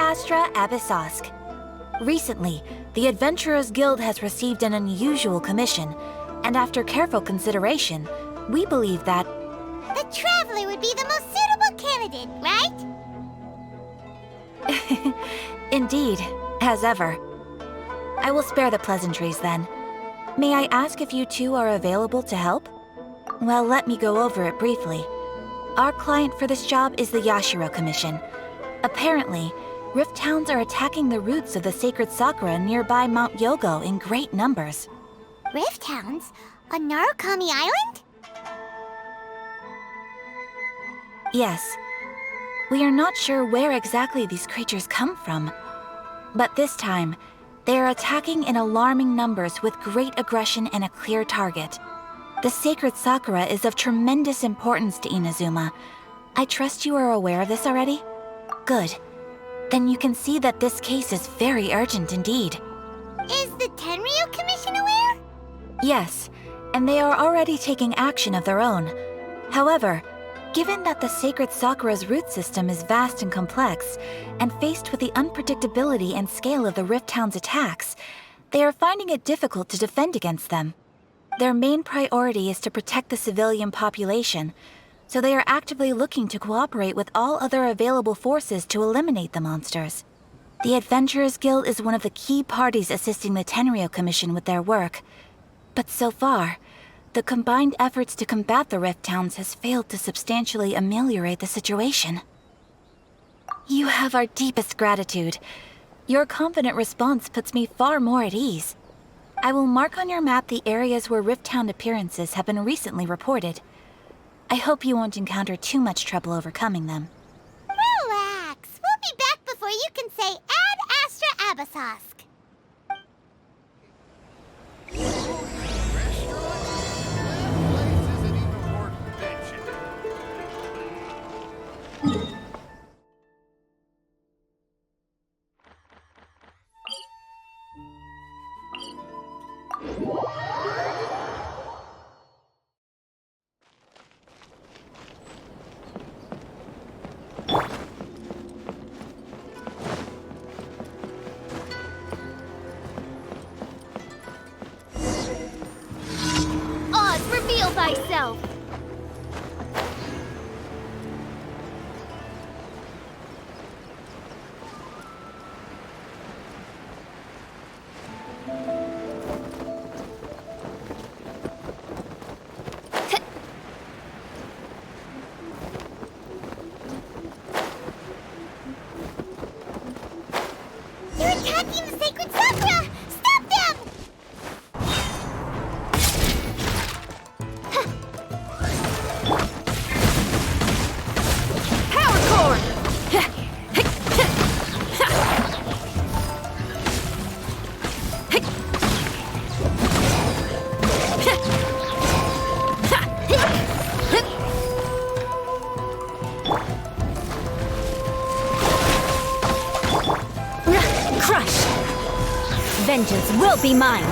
Astra Abyssosque. Recently, the Adventurers Guild has received an unusual commission, and after careful consideration, we believe that... The Traveler would be the most suitable candidate, right? Indeed, as ever. I will spare the pleasantries then. May I ask if you two are available to help? Well, let me go over it briefly. Our client for this job is the Yashiro Commission. Apparently, Rift Towns are attacking the roots of the sacred Sakura nearby Mount Yogo in great numbers. Rift Hounds? On Narukami Island? Yes. We are not sure where exactly these creatures come from. But this time, they are attacking in alarming numbers with great aggression and a clear target. The sacred Sakura is of tremendous importance to Inazuma. I trust you are aware of this already? Good. Then you can see that this case is very urgent indeed. Is the Tenryu Commission aware? Yes, and they are already taking action of their own. However, given that the sacred Sakura's root system is vast and complex, and faced with the unpredictability and scale of the Rift Town's attacks, they are finding it difficult to defend against them. Their main priority is to protect the civilian population, so they are actively looking to cooperate with all other available forces to eliminate the monsters. The Adventurers Guild is one of the key parties assisting the Tenryu Commission with their work. But so far, the combined efforts to combat the Rift Towns has failed to substantially ameliorate the situation. You have our deepest gratitude. Your confident response puts me far more at ease. I will mark on your map the areas where Rift Town appearances have been recently reported. I hope you won't encounter too much trouble overcoming them. Relax. We'll be back before you can say Ad Astra Abyssosque. Oz, reveal thyself! They're attacking the sacred Sakura! Stop them! Power cord! Crush! Vengeance will be mine!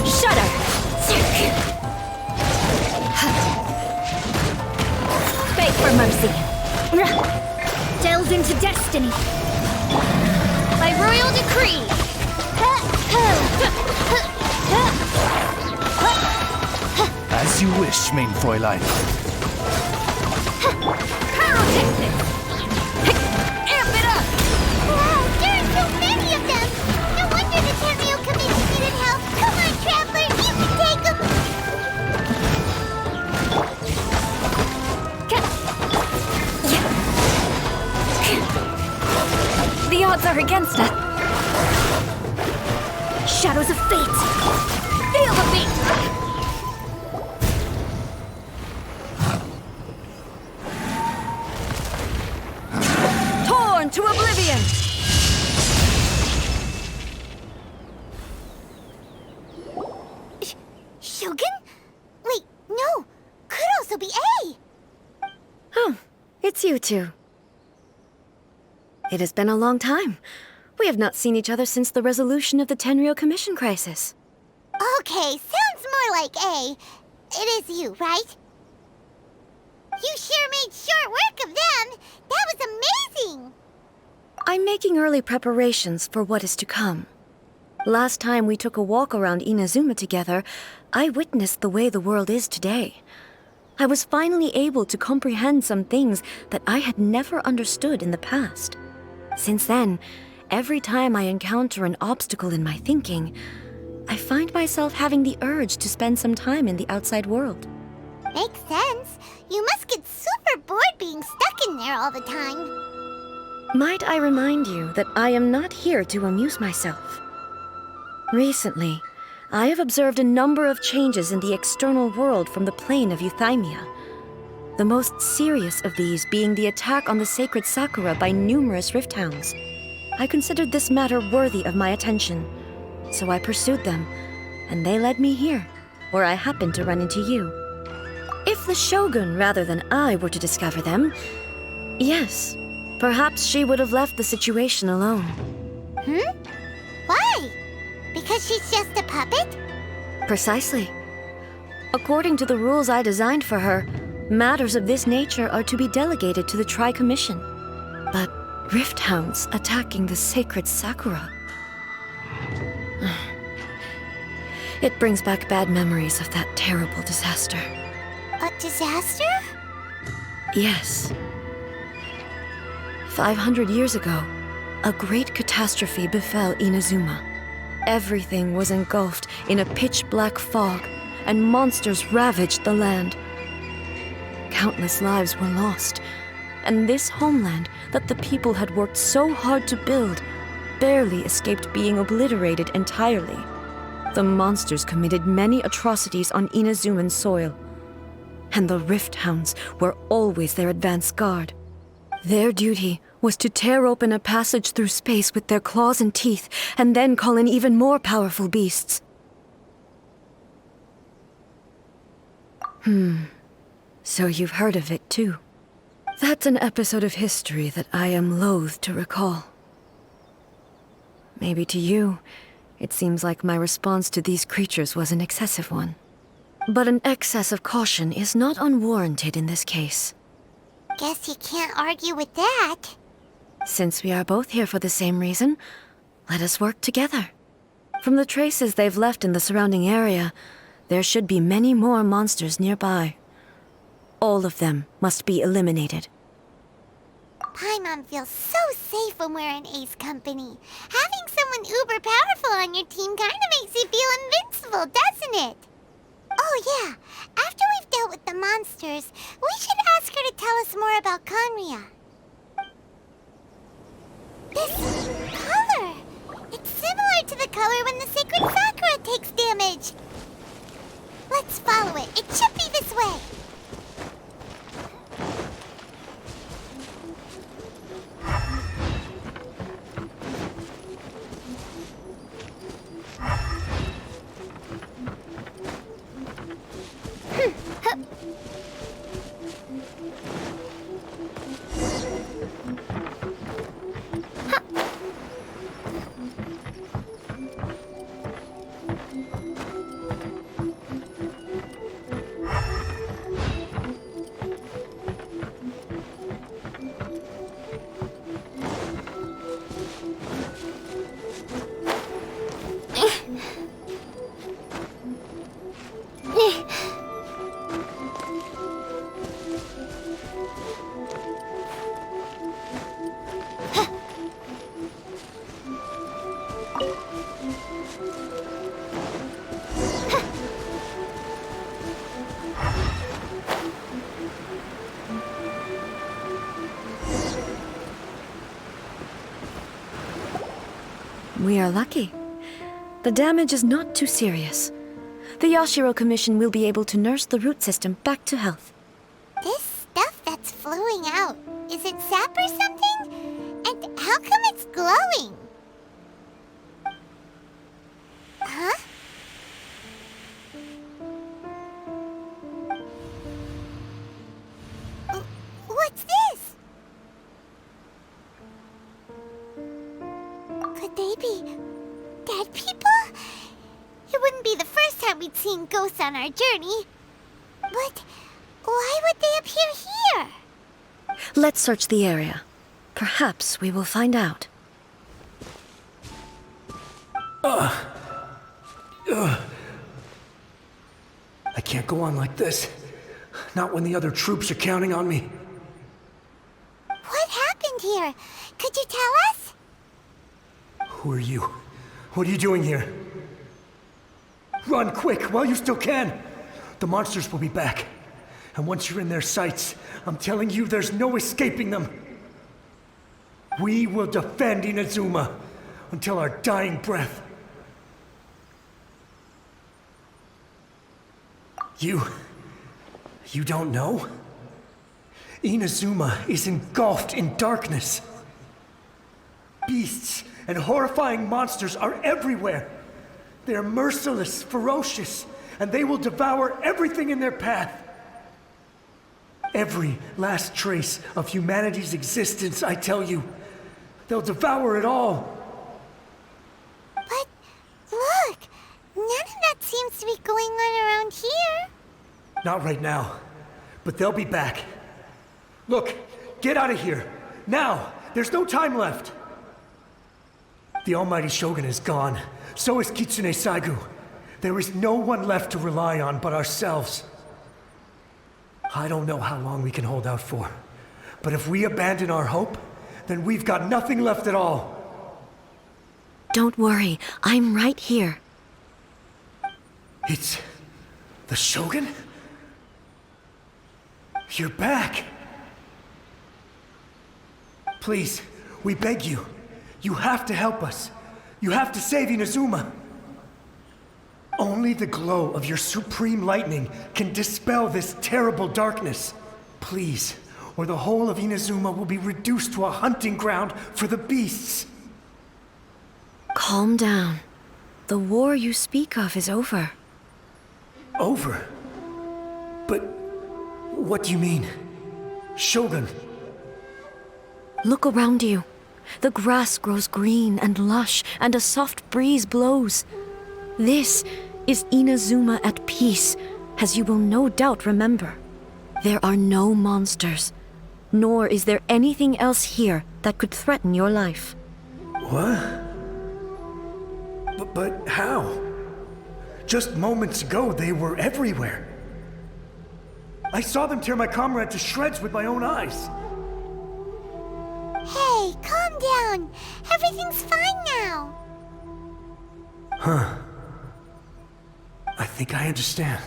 Shudder! Beg for mercy! Delve into destiny! By royal decree! As you wish, main Fräulein. Pyrotechnics! Amp it up! Wow, there are so many of them! No wonder the Tenryu Commission needed help! Come on, Traveler, you can take them! The odds are against us. Shadows of fate! Feel the beat! Torn to oblivion! Shogun? Wait, no! Could also be A! Oh, it's you two. It has been a long time. We have not seen each other since the resolution of the Tenryu Commission crisis. Okay, sounds more like A. It is you, right? You sure made short work of them! That was amazing! I'm making early preparations for what is to come. Last time we took a walk around Inazuma together, I witnessed the way the world is today. I was finally able to comprehend some things that I had never understood in the past. Since then, every time I encounter an obstacle in my thinking, I find myself having the urge to spend some time in the outside world. Makes sense. You must get super bored being stuck in there all the time. Might I remind you that I am not here to amuse myself. Recently, I have observed a number of changes in the external world from the plane of Euthymia. The most serious of these being the attack on the sacred Sakura by numerous rift hounds. I considered this matter worthy of my attention, so I pursued them, and they led me here, where I happened to run into you. If the Shogun rather than I were to discover them, yes, perhaps she would have left the situation alone. Why? Because she's just a puppet? Precisely. According to the rules I designed for her, matters of this nature are to be delegated to the Tri-Commission. But rift hounds attacking the sacred Sakura. It brings back bad memories of that terrible disaster. A disaster? Yes. 500 years ago, a great catastrophe befell Inazuma. Everything was engulfed in a pitch-black fog, and monsters ravaged the land. Countless lives were lost, and this homeland that the people had worked so hard to build barely escaped being obliterated entirely. The monsters committed many atrocities on Inazuman soil, and the Rift Hounds were always their advance guard. Their duty was to tear open a passage through space with their claws and teeth, and then call in even more powerful beasts. So you've heard of it too. That's an episode of history that I am loath to recall. Maybe to you, it seems like my response to these creatures was an excessive one. But an excess of caution is not unwarranted in this case. Guess you can't argue with that. Since we are both here for the same reason, let us work together. From the traces they've left in the surrounding area, there should be many more monsters nearby. All of them must be eliminated. Paimon feels so safe when we're in Ace Company. Having someone uber powerful on your team kinda makes you feel invincible, doesn't it? Oh yeah, after we've dealt with the monsters, we should ask her to tell us more about Conria. This color! It's similar to the color when the sacred Sakura takes damage. Let's follow it. It should be this way. We are lucky. The damage is not too serious. The Yashiro Commission will be able to nurse the root system back to health. This stuff that's flowing out, is it sap or something? And how come it's glowing? Huh? What's this? Could they be dead people? It wouldn't be the first time we'd seen ghosts on our journey. But Why would they appear here? Let's search the area. Perhaps we will find out. I can't go on like this. Not when the other troops are counting on me. What happened here? Could you tell us? Who are you? What are you doing here? Run quick while you still can! The monsters will be back. And once you're in their sights, I'm telling you there's no escaping them. We will defend Inazuma until our dying breath. You don't know? Inazuma is engulfed in darkness. Beasts and horrifying monsters are everywhere. They are merciless, ferocious, and they will devour everything in their path. Every last trace of humanity's existence, I tell you. They'll devour it all. But look, none of that seems to be going on around here. Not right now, but they'll be back. Look, get out of here. Now! There's no time left! The Almighty Shogun is gone. So is Kitsune Saigu. There is no one left to rely on but ourselves. I don't know how long we can hold out for. But if we abandon our hope, then we've got nothing left at all. Don't worry, I'm right here. It's... the Shogun? You're back! Please, we beg you. You have to help us. You have to save Inazuma. Only the glow of your supreme lightning can dispel this terrible darkness. Please, or the whole of Inazuma will be reduced to a hunting ground for the beasts. Calm down. The war you speak of is over. Over? But what do you mean? Shogun? Look around you. The grass grows green and lush, and a soft breeze blows. This is Inazuma at peace, as you will no doubt remember. There are no monsters, nor is there anything else here that could threaten your life. What? But how? Just moments ago, they were everywhere. I saw them tear my comrade to shreds with my own eyes. Hey, calm down. Everything's fine now. Huh. I think I understand.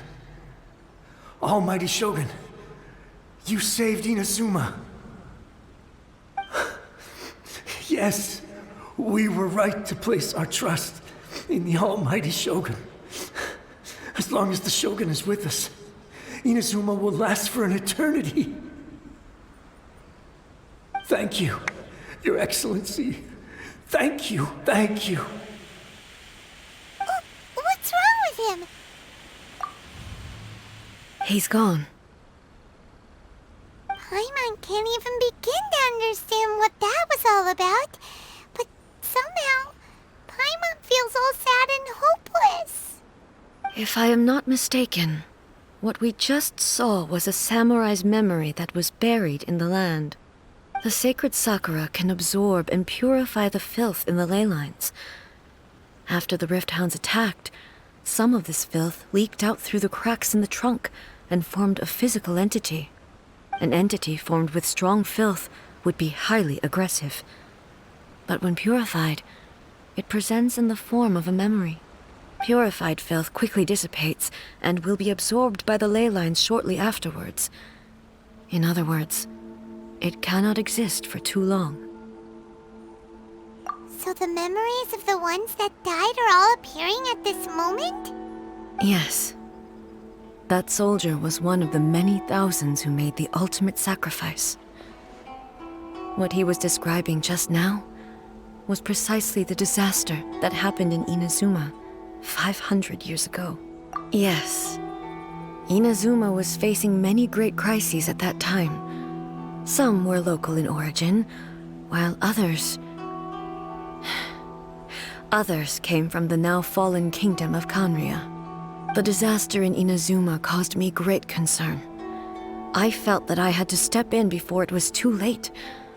Almighty Shogun, you saved Inazuma. Yes, we were right to place our trust in the Almighty Shogun. As long as the Shogun is with us, Inazuma will last for an eternity. Thank you, Your Excellency. Thank you, thank you. What's wrong with him? He's gone. Paimon can't even begin to understand what that was all about. But somehow, Paimon feels all sad and hopeless. If I am not mistaken, what we just saw was a samurai's memory that was buried in the land. The sacred sakura can absorb and purify the filth in the ley lines. After the Rift Hounds attacked, some of this filth leaked out through the cracks in the trunk and formed a physical entity. An entity formed with strong filth would be highly aggressive. But when purified, it presents in the form of a memory. Purified filth quickly dissipates and will be absorbed by the ley lines shortly afterwards. In other words, it cannot exist for too long. So the memories of the ones that died are all appearing at this moment? Yes. That soldier was one of the many thousands who made the ultimate sacrifice. What he was describing just now was precisely the disaster that happened in Inazuma 500 years ago. Yes. Inazuma was facing many great crises at that time. Some were local in origin, while others came from the now fallen kingdom of Kanria. The disaster in Inazuma caused me great concern. I felt that I had to step in before it was too late.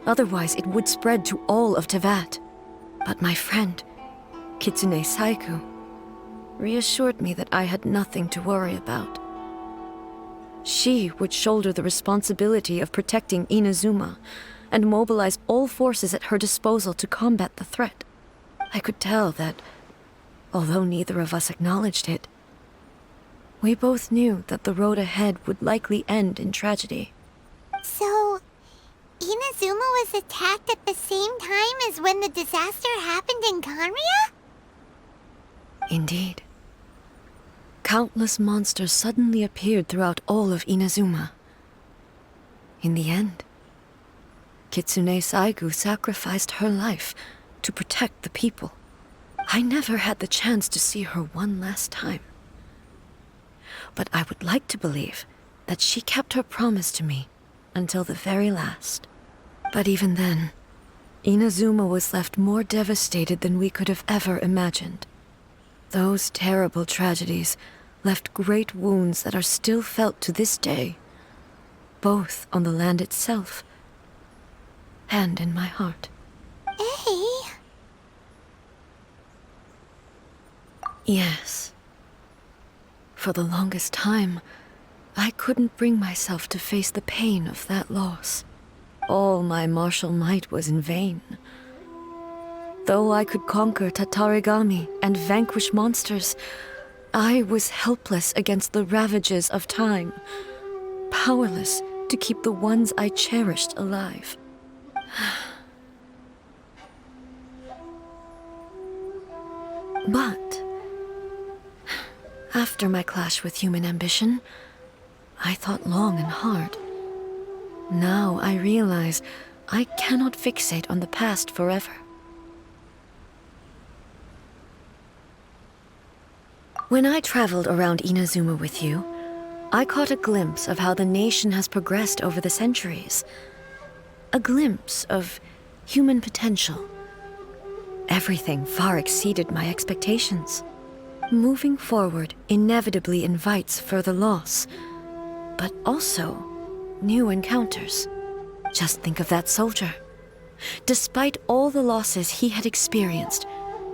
Otherwise, it would spread to all of Tevat. But my friend, Kitsune Saiku, reassured me that I had nothing to worry about. She would shoulder the responsibility of protecting Inazuma and mobilize all forces at her disposal to combat the threat. I could tell that, although neither of us acknowledged it, we both knew that the road ahead would likely end in tragedy. So, Inazuma was attacked at the same time as when the disaster happened in Kanria? Indeed. Countless monsters suddenly appeared throughout all of Inazuma. In the end, Kitsune Saigu sacrificed her life to protect the people. I never had the chance to see her one last time. But I would like to believe that she kept her promise to me until the very last. But even then, Inazuma was left more devastated than we could have ever imagined. Those terrible tragedies left great wounds that are still felt to this day, both on the land itself and in my heart. Hey. Yes. For the longest time, I couldn't bring myself to face the pain of that loss. All my martial might was in vain. Though I could conquer Tatarigami and vanquish monsters, I was helpless against the ravages of time, powerless to keep the ones I cherished alive. But after my clash with human ambition, I thought long and hard. Now I realize I cannot fixate on the past forever. When I traveled around Inazuma with you, I caught a glimpse of how the nation has progressed over the centuries. A glimpse of human potential. Everything far exceeded my expectations. Moving forward inevitably invites further loss, but also new encounters. Just think of that soldier. Despite all the losses he had experienced,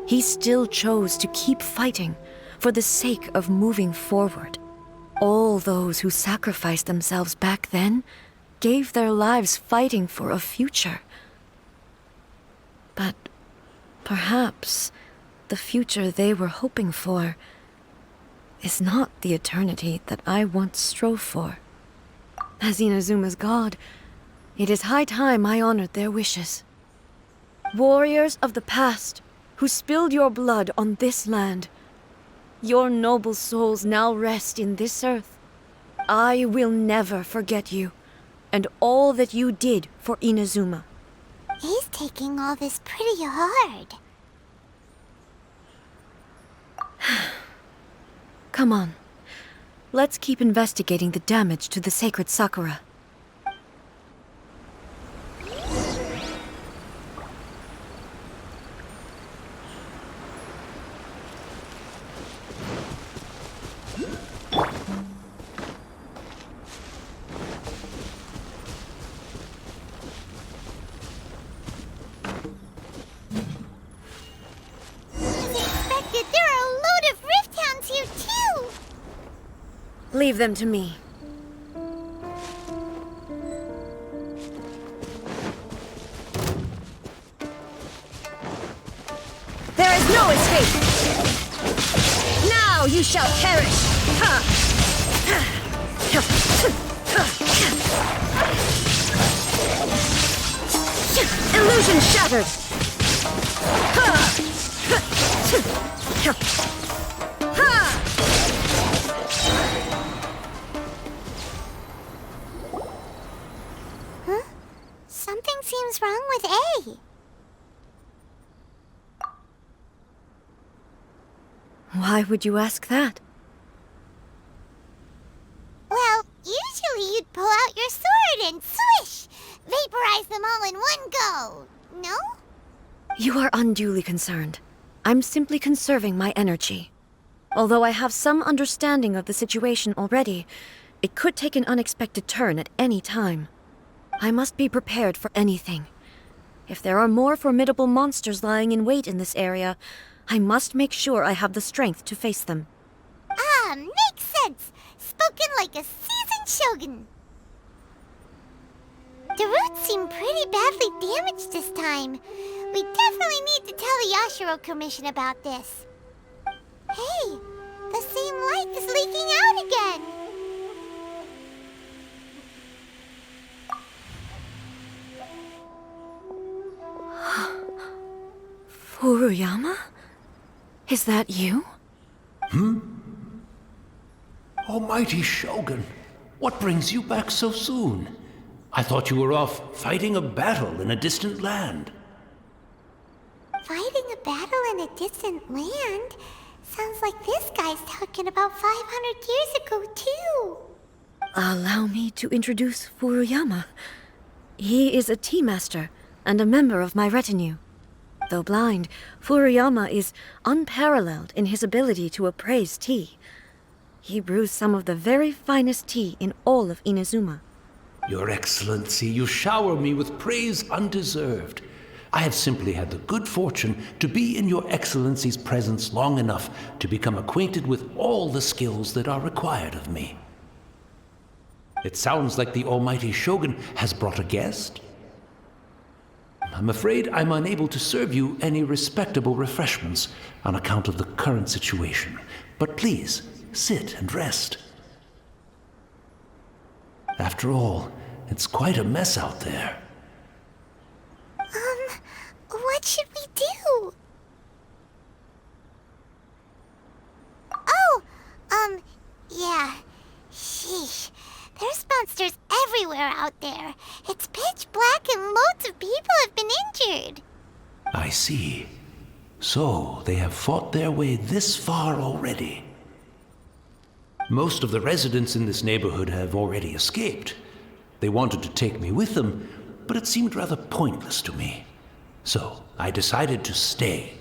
he still chose to keep fighting for the sake of moving forward. All those who sacrificed themselves back then gave their lives fighting for a future. But perhaps the future they were hoping for is not the eternity that I once strove for. As Inazuma's god, it is high time I honored their wishes. Warriors of the past, who spilled your blood on this land, your noble souls now rest in this earth. I will never forget you, and all that you did for Inazuma. He's taking all this pretty hard. Come on. Let's keep investigating the damage to the sacred Sakura. Leave them to me. There is no escape! Now you shall perish! Illusion shattered! Something seems wrong with A. Why would you ask that? Well, usually you'd pull out your sword and swish! Vaporize them all in one go, no? You are unduly concerned. I'm simply conserving my energy. Although I have some understanding of the situation already, It could take an unexpected turn at any time. I must be prepared for anything. If there are more formidable monsters lying in wait in this area, I must make sure I have the strength to face them. Ah, makes sense. Spoken like a seasoned shogun. The roots seem pretty badly damaged this time. We definitely need to tell the Yashiro Commission about this. Hey, the same light is leaking out again. Furuyama? Is that you? Almighty Shogun, what brings you back so soon? I thought you were off fighting a battle in a distant land. Fighting a battle in a distant land? Sounds like this guy's talking about 500 years ago, too. Allow me to introduce Furuyama. He is a tea master and a member of my retinue. Though blind, Furuyama is unparalleled in his ability to appraise tea. He brews some of the very finest tea in all of Inazuma. Your Excellency, you shower me with praise undeserved. I have simply had the good fortune to be in Your Excellency's presence long enough to become acquainted with all the skills that are required of me. It sounds like the Almighty Shogun has brought a guest. I'm afraid I'm unable to serve you any respectable refreshments on account of the current situation. But please, sit and rest. After all, it's quite a mess out there. What should we do? Oh, yeah. Sheesh. There's monsters everywhere out there. It's pitch black and loads of people have been injured. I see. So, they have fought their way this far already. Most of the residents in this neighborhood have already escaped. They wanted to take me with them, but it seemed rather pointless to me. So, I decided to stay.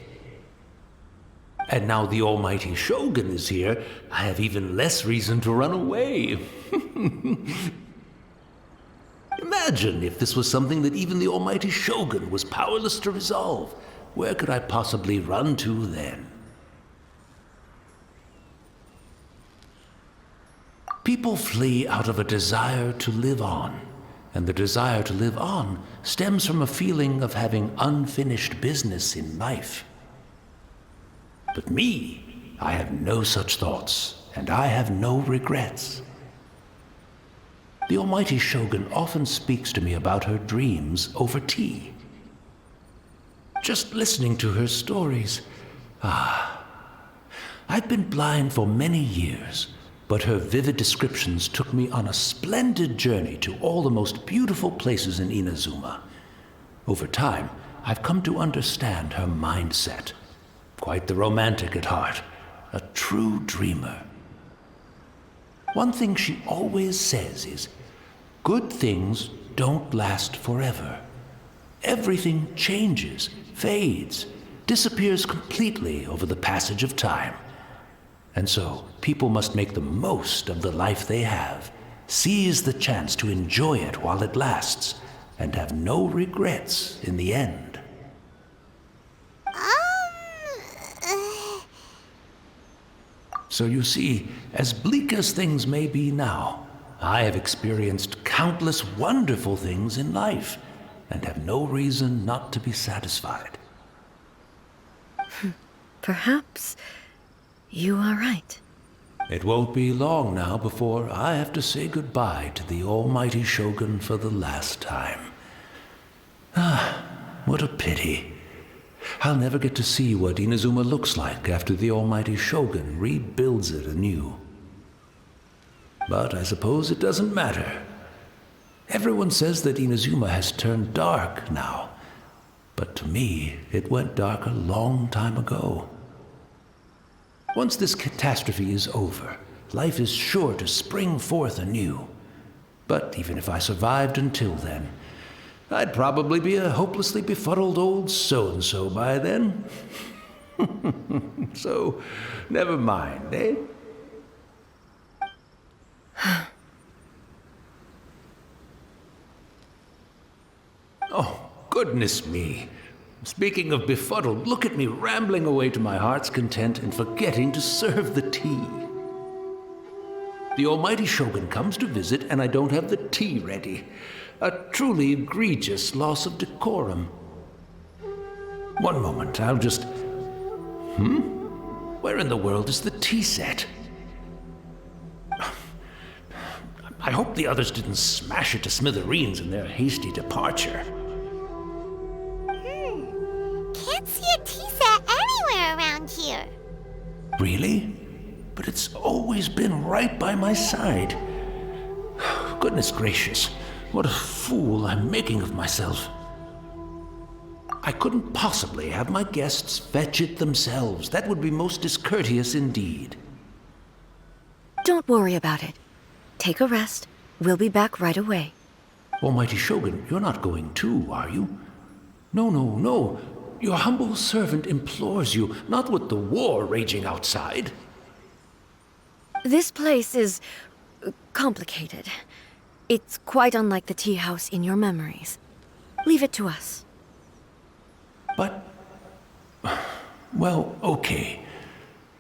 And now the Almighty Shogun is here, I have even less reason to run away. Imagine if this was something that even the Almighty Shogun was powerless to resolve. Where could I possibly run to then? People flee out of a desire to live on, and the desire to live on stems from a feeling of having unfinished business in life. But me, I have no such thoughts, and I have no regrets. The Almighty Shogun often speaks to me about her dreams over tea. Just listening to her stories, I've been blind for many years, but her vivid descriptions took me on a splendid journey to all the most beautiful places in Inazuma. Over time, I've come to understand her mindset. Quite the romantic at heart, a true dreamer. One thing she always says is, good things don't last forever. Everything changes, fades, disappears completely over the passage of time. And so, people must make the most of the life they have, seize the chance to enjoy it while it lasts, and have no regrets in the end. So you see, as bleak as things may be now, I have experienced countless wonderful things in life, and have no reason not to be satisfied. Perhaps you are right. It won't be long now before I have to say goodbye to the Almighty Shogun for the last time. What a pity. I'll never get to see what Inazuma looks like after the Almighty Shogun rebuilds it anew. But I suppose it doesn't matter. Everyone says that Inazuma has turned dark now, but to me, it went dark a long time ago. Once this catastrophe is over, life is sure to spring forth anew. But even if I survived until then, I'd probably be a hopelessly befuddled old so-and-so by then. So, never mind, eh? Oh, goodness me. Speaking of befuddled, look at me rambling away to my heart's content and forgetting to serve the tea. The almighty Shogun comes to visit and I don't have the tea ready. A truly egregious loss of decorum. One moment, I'll just... Where in the world is the tea set? I hope the others didn't smash it to smithereens in their hasty departure. Can't see a tea set anywhere around here. Really? But it's always been right by my side. Goodness gracious, what a fool I'm making of myself. I couldn't possibly have my guests fetch it themselves. That would be most discourteous indeed. Don't worry about it. Take a rest. We'll be back right away. Almighty Shogun, you're not going too, are you? No. Your humble servant implores you, not with the war raging outside. This place is complicated. It's quite unlike the tea house in your memories. Leave it to us. But... well, okay.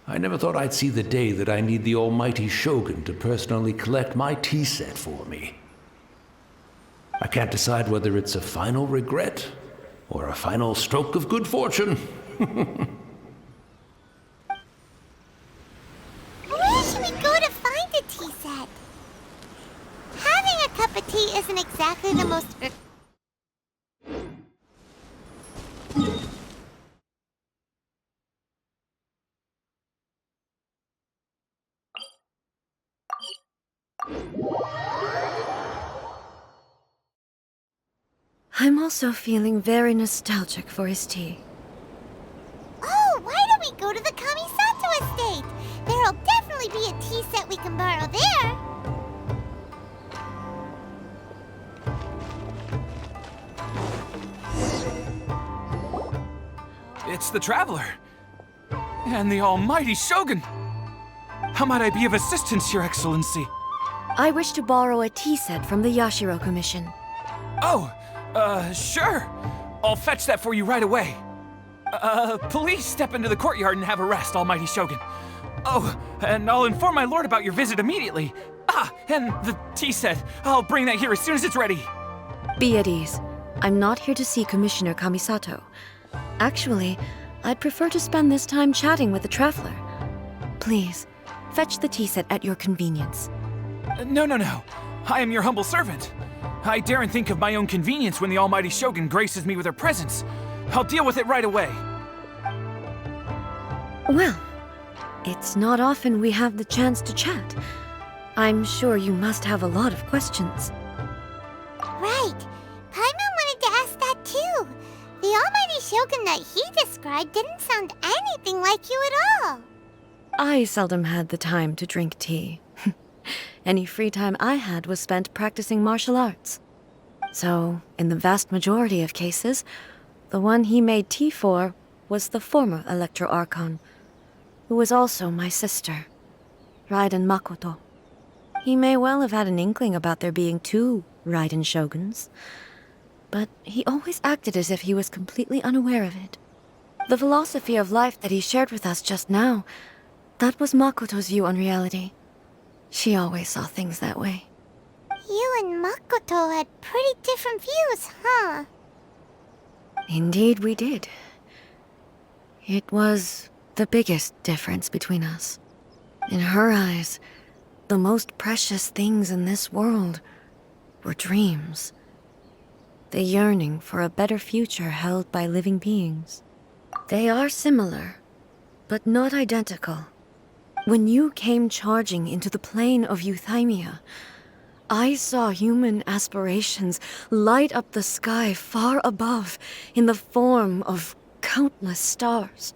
I never thought I'd see the day that I need the almighty Shogun to personally collect my tea set for me. I can't decide whether it's a final regret or a final stroke of good fortune. Where should we go to find a tea set? Having a cup of tea isn't exactly the most... I'm also feeling very nostalgic for his tea. Oh, why don't we go to the Kamisato estate? There'll definitely be a tea set we can borrow there. It's the Traveler. And the almighty Shogun. How might I be of assistance, Your Excellency? I wish to borrow a tea set from the Yashiro Commission. Oh, sure. I'll fetch that for you right away. Please step into the courtyard and have a rest, almighty Shogun. Oh, and I'll inform my lord about your visit immediately. Ah, and the tea set. I'll bring that here as soon as it's ready. Be at ease. I'm not here to see Commissioner Kamisato. Actually, I'd prefer to spend this time chatting with the Traveler. Please, fetch the tea set at your convenience. No. I am your humble servant. I daren't think of my own convenience when the almighty Shogun graces me with her presence. I'll deal with it right away. Well, it's not often we have the chance to chat. I'm sure you must have a lot of questions. Right. Paimon wanted to ask that too. The almighty Shogun that he described didn't sound anything like you at all. I seldom had the time to drink tea. Any free time I had was spent practicing martial arts. So, in the vast majority of cases, the one he made tea for was the former Electro Archon, who was also my sister, Raiden Makoto. He may well have had an inkling about there being two Raiden Shoguns, but he always acted as if he was completely unaware of it. The philosophy of life that he shared with us just now, that was Makoto's view on reality. She always saw things that way. You and Makoto had pretty different views, huh? Indeed we did. It was the biggest difference between us. In her eyes, the most precious things in this world were dreams. The yearning for a better future held by living beings. They are similar, but not identical. When you came charging into the plane of Euthymia, I saw human aspirations light up the sky far above in the form of countless stars.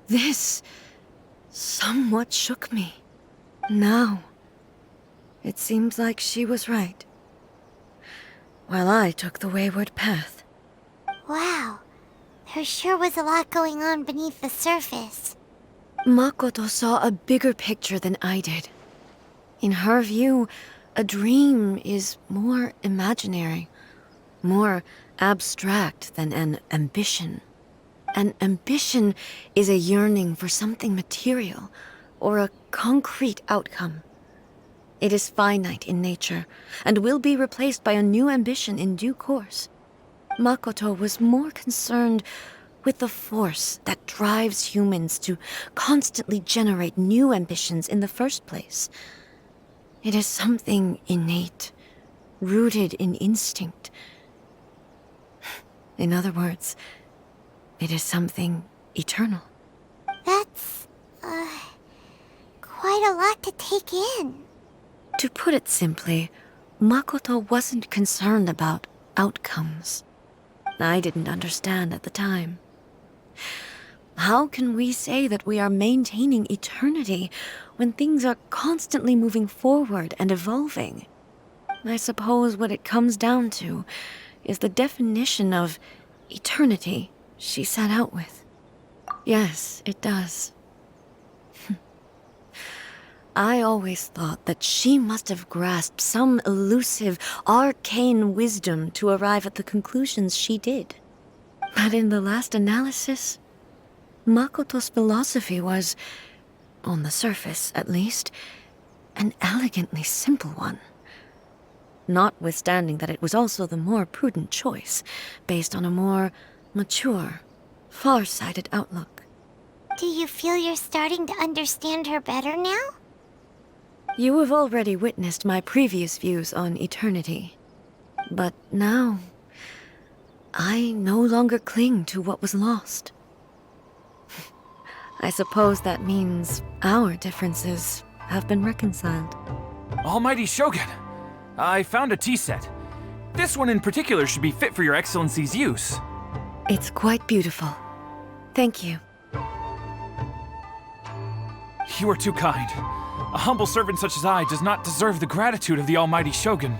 This somewhat shook me. Now, it seems like she was right, while I took the wayward path. Wow. There sure was a lot going on beneath the surface. Makoto saw a bigger picture than I did. In her view, a dream is more imaginary, more abstract than an ambition. An ambition is a yearning for something material or a concrete outcome. It is finite in nature and will be replaced by a new ambition in due course. Makoto was more concerned with the force that drives humans to constantly generate new ambitions in the first place. It is something innate, rooted in instinct. In other words, it is something eternal. That's, quite a lot to take in. To put it simply, Makoto wasn't concerned about outcomes. I didn't understand at the time. How can we say that we are maintaining eternity when things are constantly moving forward and evolving? I suppose what it comes down to is the definition of eternity she set out with. Yes, it does. I always thought that she must have grasped some elusive, arcane wisdom to arrive at the conclusions she did. But in the last analysis, Makoto's philosophy was, on the surface at least, an elegantly simple one. Notwithstanding that it was also the more prudent choice, based on a more mature, far-sighted outlook. Do you feel you're starting to understand her better now? You have already witnessed my previous views on eternity. But now, I no longer cling to what was lost. I suppose that means our differences have been reconciled. Almighty Shogun, I found a tea set. This one in particular should be fit for your Excellency's use. It's quite beautiful. Thank you. You are too kind. A humble servant such as I does not deserve the gratitude of the Almighty Shogun.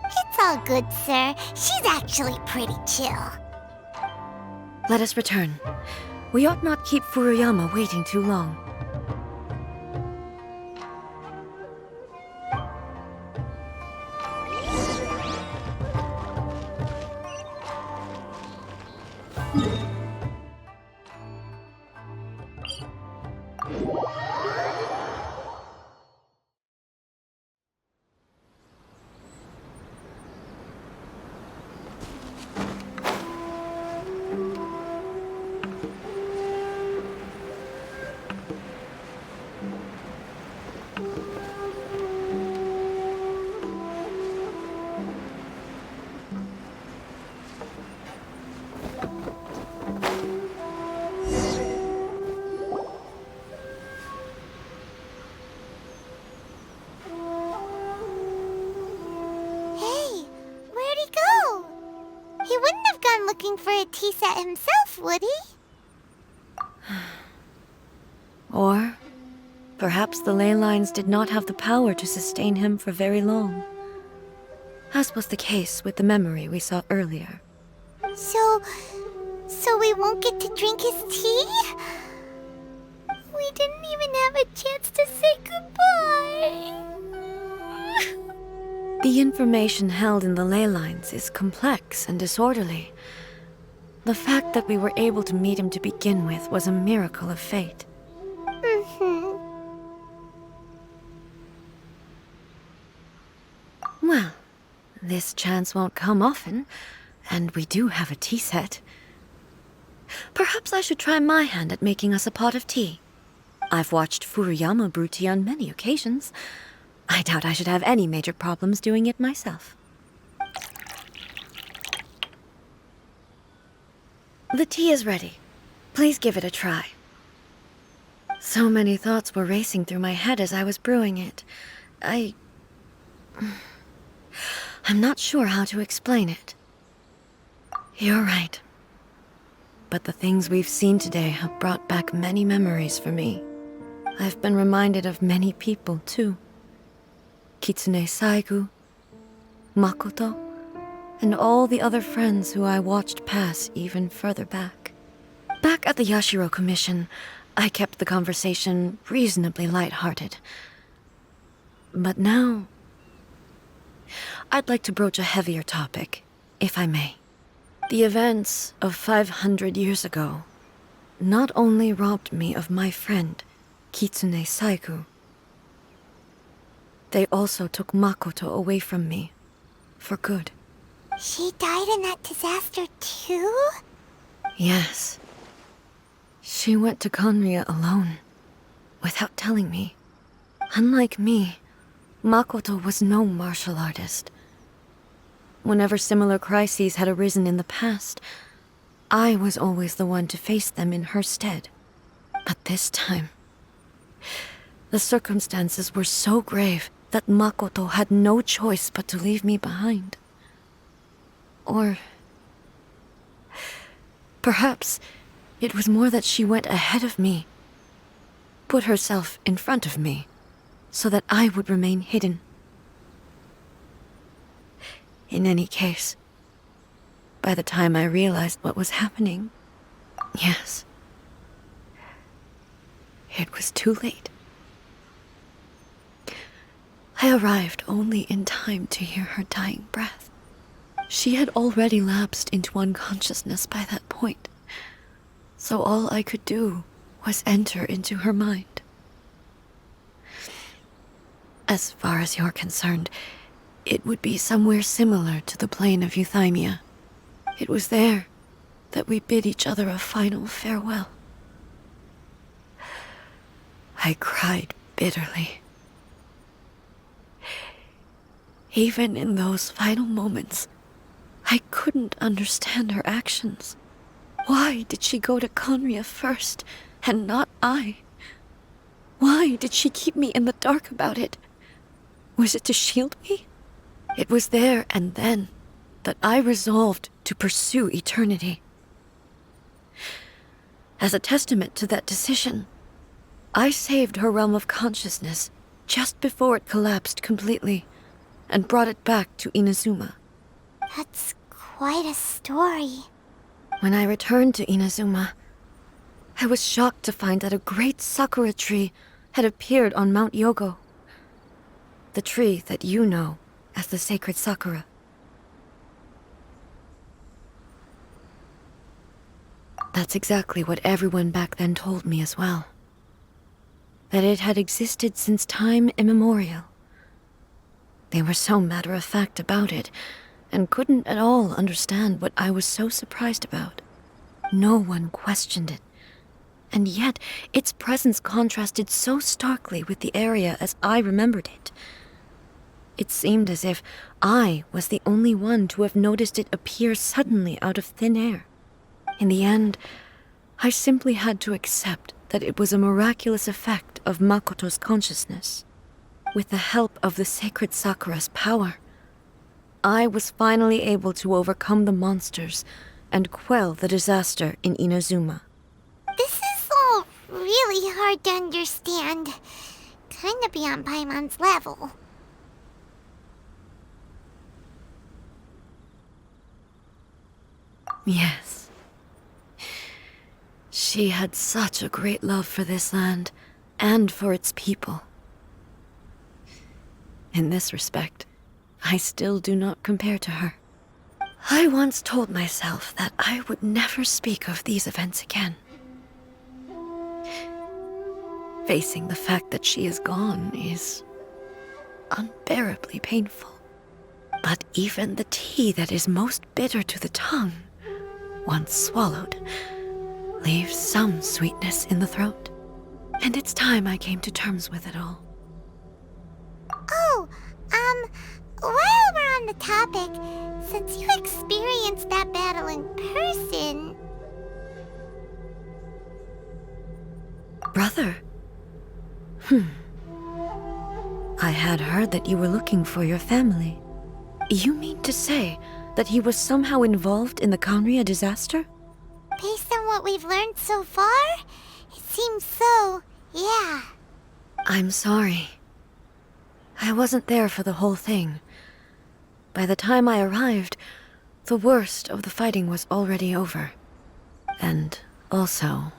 It's all good, sir. She's actually pretty chill. Let us return. We ought not keep Furuyama waiting too long. Looking for a tea set himself, would he? Or perhaps the ley lines did not have the power to sustain him for very long, as was the case with the memory we saw earlier. So we won't get to drink his tea? We didn't even have a chance to say goodbye. The information held in the ley lines is complex and disorderly. The fact that we were able to meet him to begin with was a miracle of fate. Well, this chance won't come often, and we do have a tea set. Perhaps I should try my hand at making us a pot of tea. I've watched Furuyama brew tea on many occasions. I doubt I should have any major problems doing it myself. The tea is ready. Please give it a try. So many thoughts were racing through my head as I was brewing it. I'm not sure how to explain it. You're right. But the things we've seen today have brought back many memories for me. I've been reminded of many people, too. Kitsune Saigu, Makoto, and all the other friends who I watched pass even further back. Back at the Yashiro Commission, I kept the conversation reasonably light-hearted. But now, I'd like to broach a heavier topic, if I may. The events of 500 years ago not only robbed me of my friend, Kitsune Saigu, they also took Makoto away from me, for good. She died in that disaster too? Yes. She went to Conria alone, without telling me. Unlike me, Makoto was no martial artist. Whenever similar crises had arisen in the past, I was always the one to face them in her stead. But this time, the circumstances were so grave that Makoto had no choice but to leave me behind. Or perhaps it was more that she went ahead of me, put herself in front of me, so that I would remain hidden. In any case, by the time I realized what was happening, yes, it was too late. I arrived only in time to hear her dying breath. She had already lapsed into unconsciousness by that point, so all I could do was enter into her mind. As far as you're concerned, it would be somewhere similar to the plain of Euthymia. It was there that we bid each other a final farewell. I cried bitterly. Even in those final moments, I couldn't understand her actions. Why did she go to Conria first, and not I? Why did she keep me in the dark about it? Was it to shield me? It was there and then that I resolved to pursue eternity. As a testament to that decision, I saved her realm of consciousness just before it collapsed completely, and brought it back to Inazuma. That's quite a story. When I returned to Inazuma, I was shocked to find that a great sakura tree had appeared on Mount Yogo. The tree that you know as the sacred sakura. That's exactly what everyone back then told me as well. That it had existed since time immemorial. They were so matter-of-fact about it, and couldn't at all understand what I was so surprised about. No one questioned it, and yet its presence contrasted so starkly with the area as I remembered it. It seemed as if I was the only one to have noticed it appear suddenly out of thin air. In the end, I simply had to accept that it was a miraculous effect of Makoto's consciousness. With the help of the sacred sakura's power, I was finally able to overcome the monsters and quell the disaster in Inazuma. This is all really hard to understand. Kinda beyond Paimon's level. Yes. She had such a great love for this land, and for its people. In this respect, I still do not compare to her. I once told myself that I would never speak of these events again. Facing the fact that she is gone is unbearably painful. But even the tea that is most bitter to the tongue, once swallowed, leaves some sweetness in the throat. And it's time I came to terms with it all. Oh, while we're on the topic, since you experienced that battle in person... Brother? I had heard that you were looking for your family. You mean to say that he was somehow involved in the Conria disaster? Based on what we've learned so far, it seems so, yeah. I'm sorry. I wasn't there for the whole thing. By the time I arrived, the worst of the fighting was already over. And also,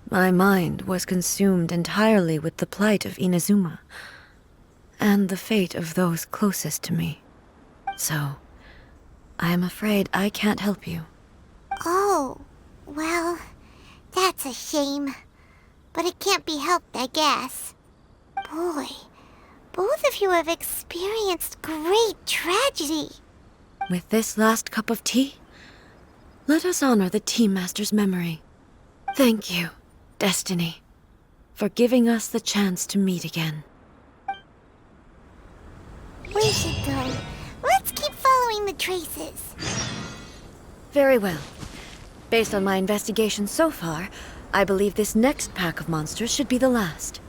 my mind was consumed entirely with the plight of Inazuma, and the fate of those closest to me. So, I am afraid I can't help you. Oh, well, that's a shame. But it can't be helped, I guess. Boy, both of you have experienced great tragedy. With this last cup of tea, let us honor the Team Master's memory. Thank you, Destiny, for giving us the chance to meet again. We should go. Let's keep following the traces. Very well. Based on my investigation so far, I believe this next pack of monsters should be the last.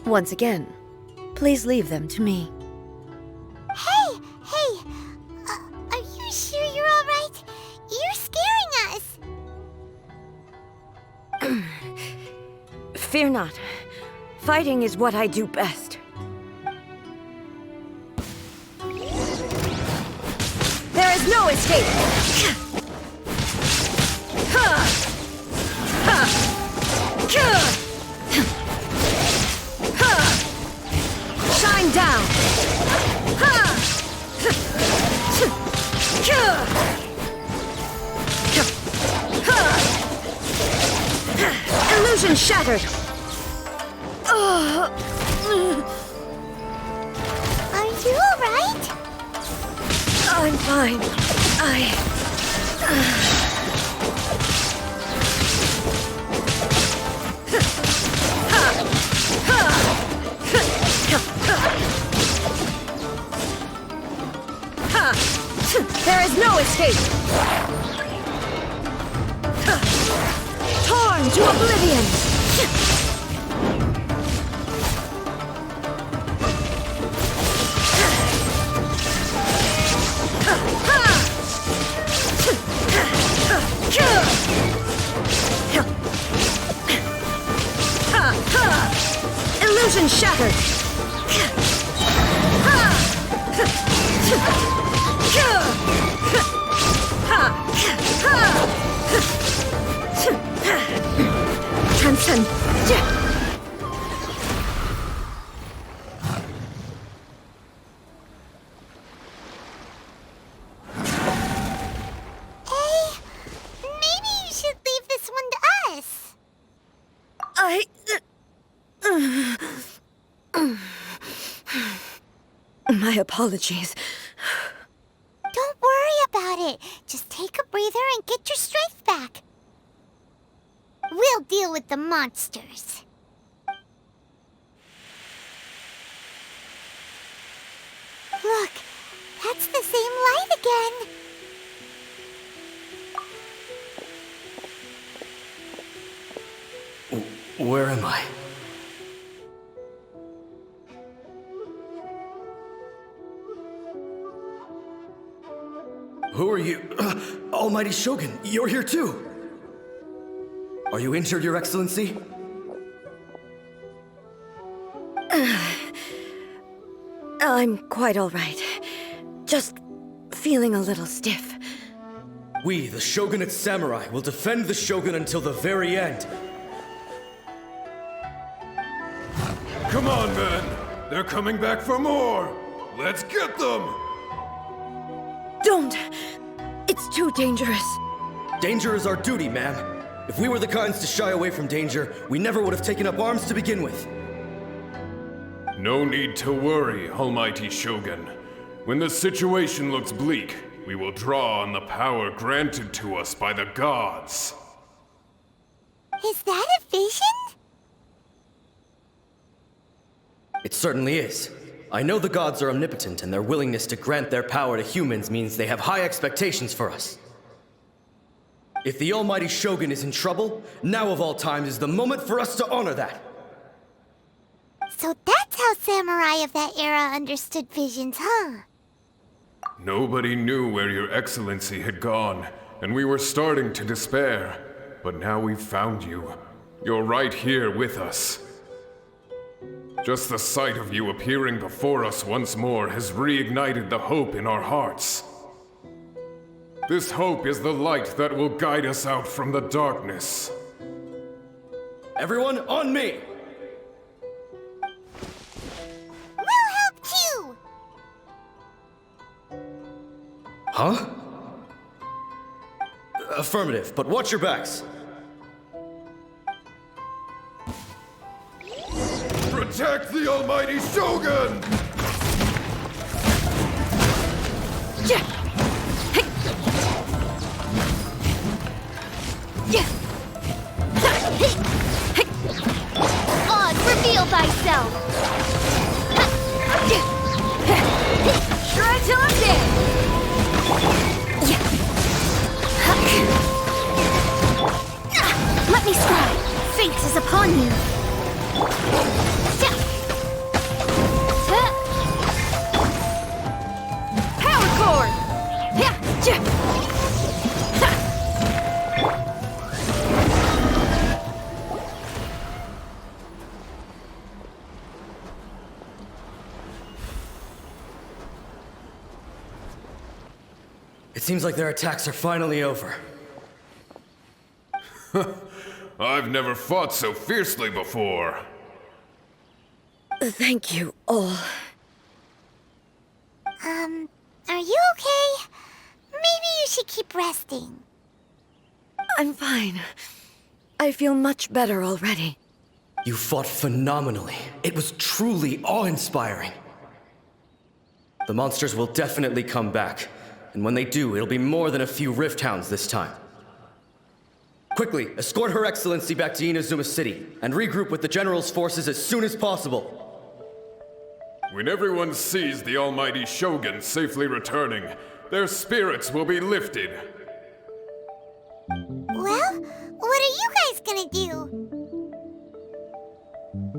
Once again, please leave them to me. Hey! Are you sure you're all right? You're scaring us! Fear not. Fighting is what I do best. There is no escape! Shine down! Illusion shattered! Are you all right? I'm fine. There is no escape! Torn to oblivion! Illusion shattered! Transcend. Maybe you should leave this one to us. My apologies. Don't worry about it. Just take a breather and get your strength back. We'll deal with the monsters. Look, that's the same light again. Where am I? Who are you? Almighty Shogun, you're here too! Are you injured, Your Excellency? I'm quite all right. Just feeling a little stiff. We, the Shogunate Samurai, will defend the Shogun until the very end. Come on, men! They're coming back for more! Let's get them! Don't! It's too dangerous. Danger is our duty, ma'am. If we were the kinds to shy away from danger, we never would have taken up arms to begin with. No need to worry, Almighty Shogun. When the situation looks bleak, we will draw on the power granted to us by the gods. Is that a vision? It certainly is. I know the gods are omnipotent, and their willingness to grant their power to humans means they have high expectations for us. If the Almighty Shogun is in trouble, now of all times is the moment for us to honor that. So that's how samurai of that era understood visions, huh? Nobody knew where your excellency had gone, and we were starting to despair. But now we've found you. You're right here with us. Just the sight of you appearing before us once more has reignited the hope in our hearts. This hope is the light that will guide us out from the darkness. Everyone, on me! We'll help too! Huh? Affirmative, but watch your backs. Protect the Almighty Shogun! On, reveal thyself! Try till I'm dead! Let me scribe! Fate is upon you! Power cord! It seems like their attacks are finally over. I've never fought so fiercely before. Thank you all. Are you okay? Maybe you should keep resting. I'm fine. I feel much better already. You fought phenomenally. It was truly awe-inspiring. The monsters will definitely come back. And when they do, it'll be more than a few Rift Hounds this time. Quickly, escort Her Excellency back to Inazuma City, and regroup with the General's forces as soon as possible. When everyone sees the Almighty Shogun safely returning, their spirits will be lifted. Well, what are you guys gonna do?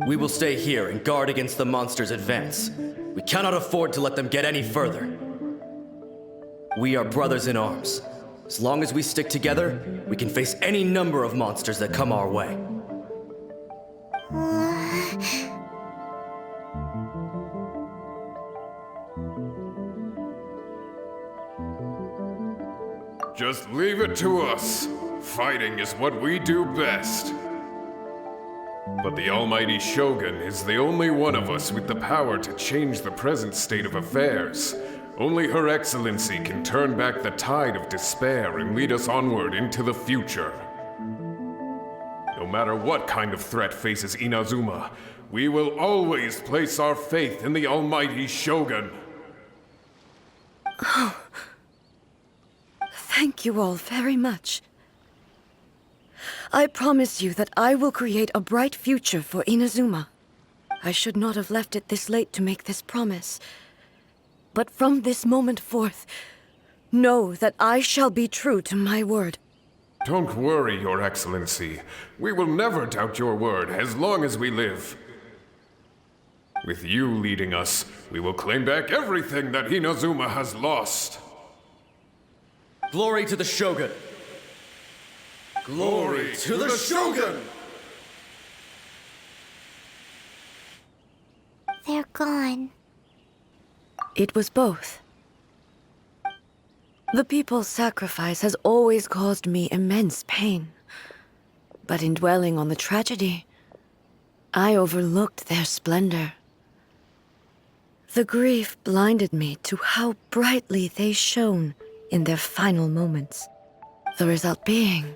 We will stay here and guard against the monsters' advance. We cannot afford to let them get any further. We are brothers in arms. As long as we stick together, we can face any number of monsters that come our way. Just leave it to us. Fighting is what we do best. But the Almighty Shogun is the only one of us with the power to change the present state of affairs. Only Her Excellency can turn back the tide of despair and lead us onward into the future. No matter what kind of threat faces Inazuma, we will always place our faith in the Almighty Shogun. Oh. Thank you all very much. I promise you that I will create a bright future for Inazuma. I should not have left it this late to make this promise. But from this moment forth, know that I shall be true to my word. Don't worry, Your Excellency. We will never doubt your word as long as we live. With you leading us, we will claim back everything that Inazuma has lost. Glory to the Shogun! Glory to the Shogun! They're gone. It was both. The people's sacrifice has always caused me immense pain. But in dwelling on the tragedy, I overlooked their splendor. The grief blinded me to how brightly they shone in their final moments. The result being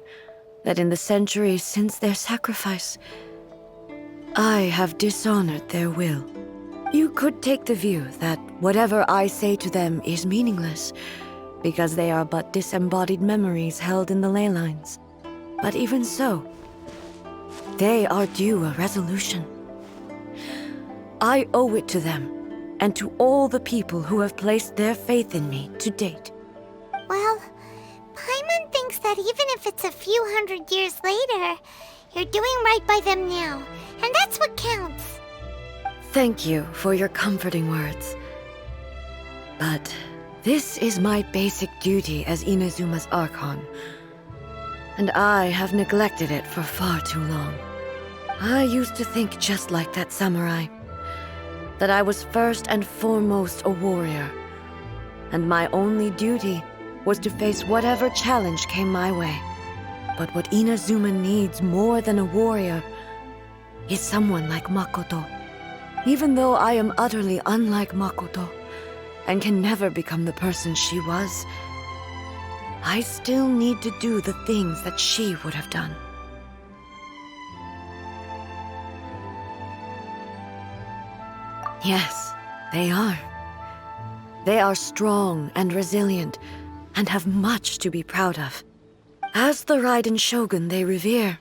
that in the centuries since their sacrifice, I have dishonored their will. You could take the view that whatever I say to them is meaningless, because they are but disembodied memories held in the ley lines. But even so, they are due a resolution. I owe it to them, and to all the people who have placed their faith in me to date. Well, Paimon thinks that even if it's a few hundred years later, you're doing right by them now, and that's what counts. Thank you for your comforting words. But this is my basic duty as Inazuma's Archon, and I have neglected it for far too long. I used to think just like that samurai, that I was first and foremost a warrior, and my only duty was to face whatever challenge came my way. But what Inazuma needs more than a warrior is someone like Makoto. Even though I am utterly unlike Makoto, and can never become the person she was, I still need to do the things that she would have done. Yes, they are. They are strong and resilient, and have much to be proud of. As the Raiden Shogun they revere,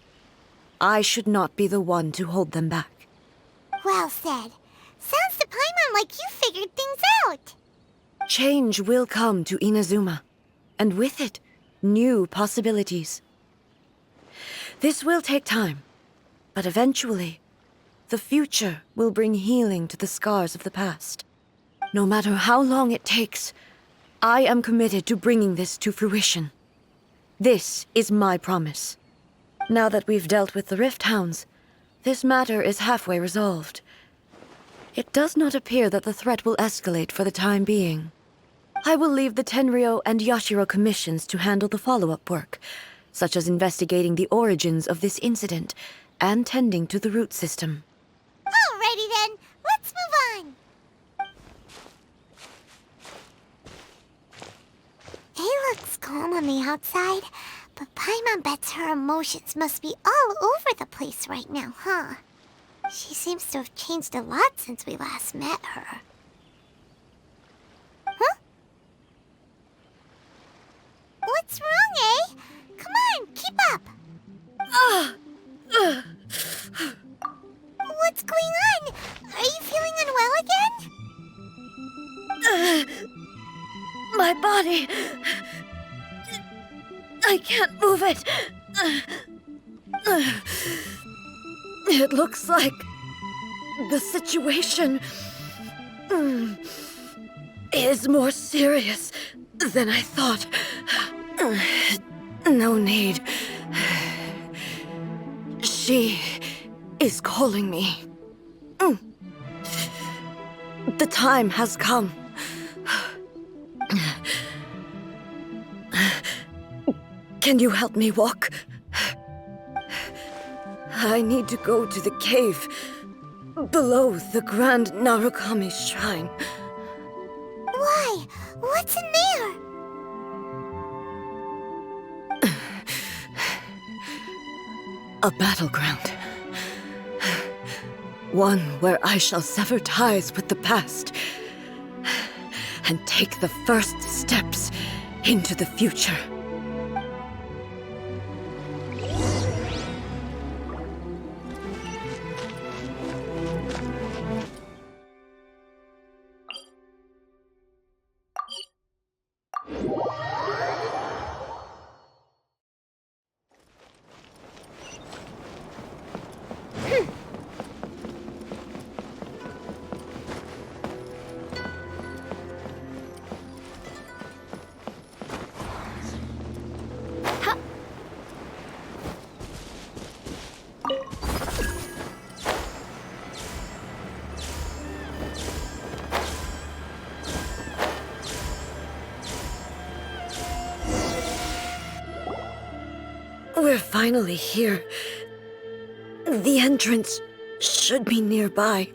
I should not be the one to hold them back. Well said. Sounds to Paimon like you figured things out. Change will come to Inazuma, and with it, new possibilities. This will take time, but eventually, the future will bring healing to the scars of the past. No matter how long it takes, I am committed to bringing this to fruition. This is my promise. Now that we've dealt with the Rift Hounds, this matter is halfway resolved. It does not appear that the threat will escalate for the time being. I will leave the Tenryo and Yashiro commissions to handle the follow-up work, such as investigating the origins of this incident and tending to the root system. Alrighty then, let's move on. It looks calm on the outside, but Paimon bets her emotions must be all over the place right now, huh? She seems to have changed a lot since we last met her. Huh? What's wrong, eh? Come on, keep up! What's going on? Are you feeling unwell again? My body... I can't move it. It looks like the situation is more serious than I thought. No need. She is calling me. The time has come. Can you help me walk? I need to go to the cave below the Grand Narukami Shrine. Why? What's in there? A battleground. One where I shall sever ties with the past and take the first steps into the future. We're finally here. The entrance should be nearby.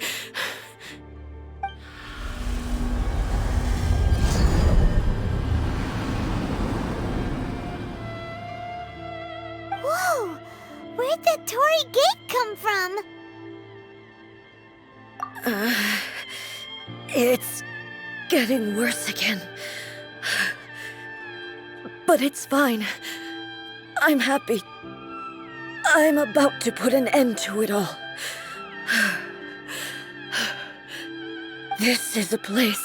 Whoa! Where'd that Torii gate come from? It's getting worse again. But it's fine. I'm happy. I'm about to put an end to it all. This is a place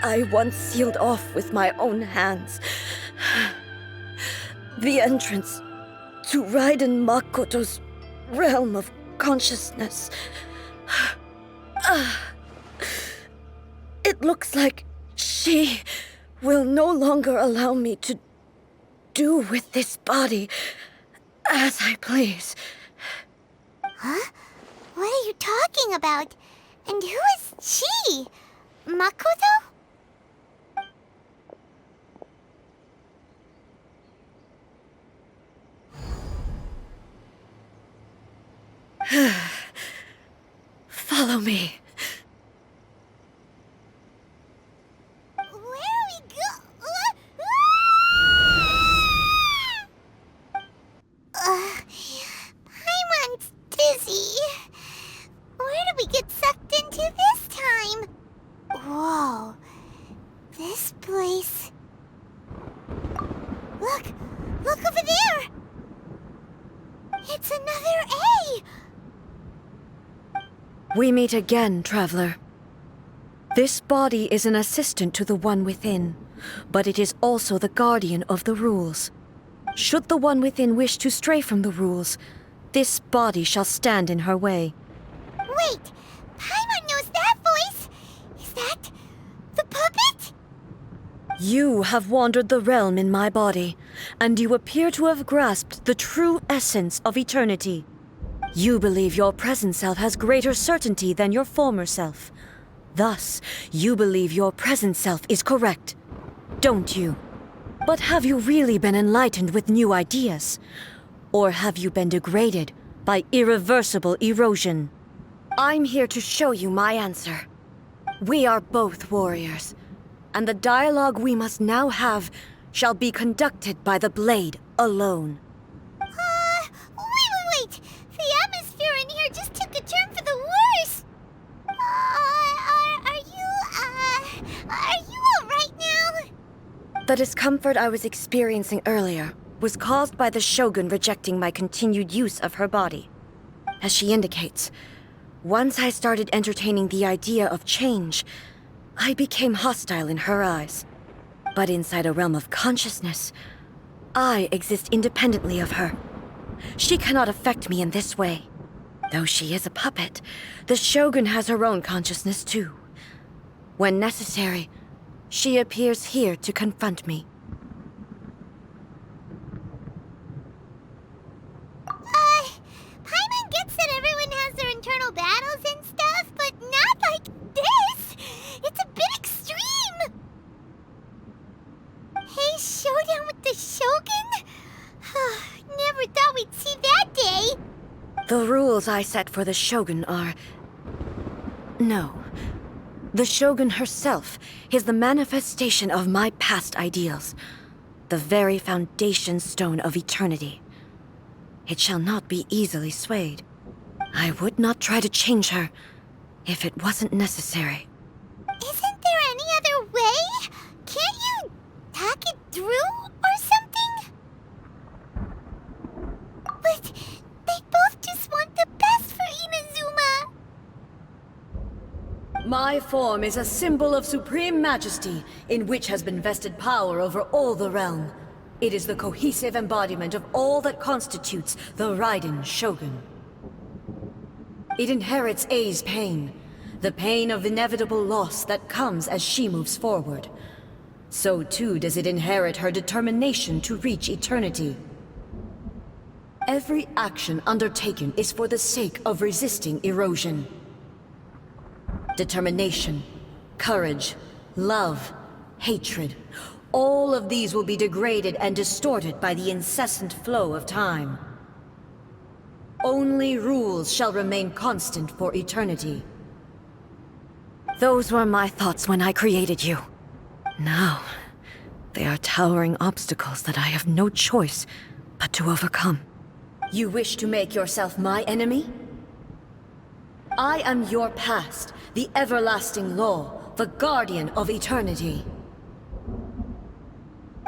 I once sealed off with my own hands. The entrance to Raiden Makoto's realm of consciousness. It looks like she will no longer allow me to do with this body as I please. Huh? What are you talking about? And who is she? Makoto? Follow me. Where are we Paimon's dizzy. Where did we get sucked into this time? Whoa. This place... Look! Look over there! It's another A! We meet again, traveler. This body is an assistant to the One Within, but it is also the guardian of the rules. Should the One Within wish to stray from the rules, this body shall stand in her way. Wait! Paimon knows that voice! Is that... the puppet? You have wandered the realm in my body, and you appear to have grasped the true essence of eternity. You believe your present self has greater certainty than your former self. Thus, you believe your present self is correct, don't you? But have you really been enlightened with new ideas? Or have you been degraded by irreversible erosion? I'm here to show you my answer. We are both warriors, and the dialogue we must now have shall be conducted by the blade alone. Wait! The atmosphere in here just took a turn for the worse! Are you alright now? The discomfort I was experiencing earlier was caused by the Shogun rejecting my continued use of her body. As she indicates, once I started entertaining the idea of change, I became hostile in her eyes. But inside a realm of consciousness, I exist independently of her. She cannot affect me in this way. Though she is a puppet, the Shogun has her own consciousness too. When necessary, she appears here to confront me. Paimon gets that everyone has their internal battles and stuff, but not like this! It's a bit extreme! Hey, showdown with the Shogun? Never thought we'd see that day! The rules I set for the Shogun are... No. The Shogun herself is the manifestation of my past ideals. The very foundation stone of eternity. It shall not be easily swayed. I would not try to change her if it wasn't necessary. Isn't there any other way? Can't you hack it through or something? But they both just want the best for Inazuma. My form is a symbol of supreme majesty, in which has been vested power over all the realm. It is the cohesive embodiment of all that constitutes the Raiden Shogun. It inherits Ei's pain, the pain of inevitable loss that comes as she moves forward. So too does it inherit her determination to reach eternity. Every action undertaken is for the sake of resisting erosion. Determination, courage, love, hatred, all of these will be degraded and distorted by the incessant flow of time. Only rules shall remain constant for eternity. Those were my thoughts when I created you. Now, they are towering obstacles that I have no choice but to overcome. You wish to make yourself my enemy? I am your past, the everlasting law, the guardian of eternity.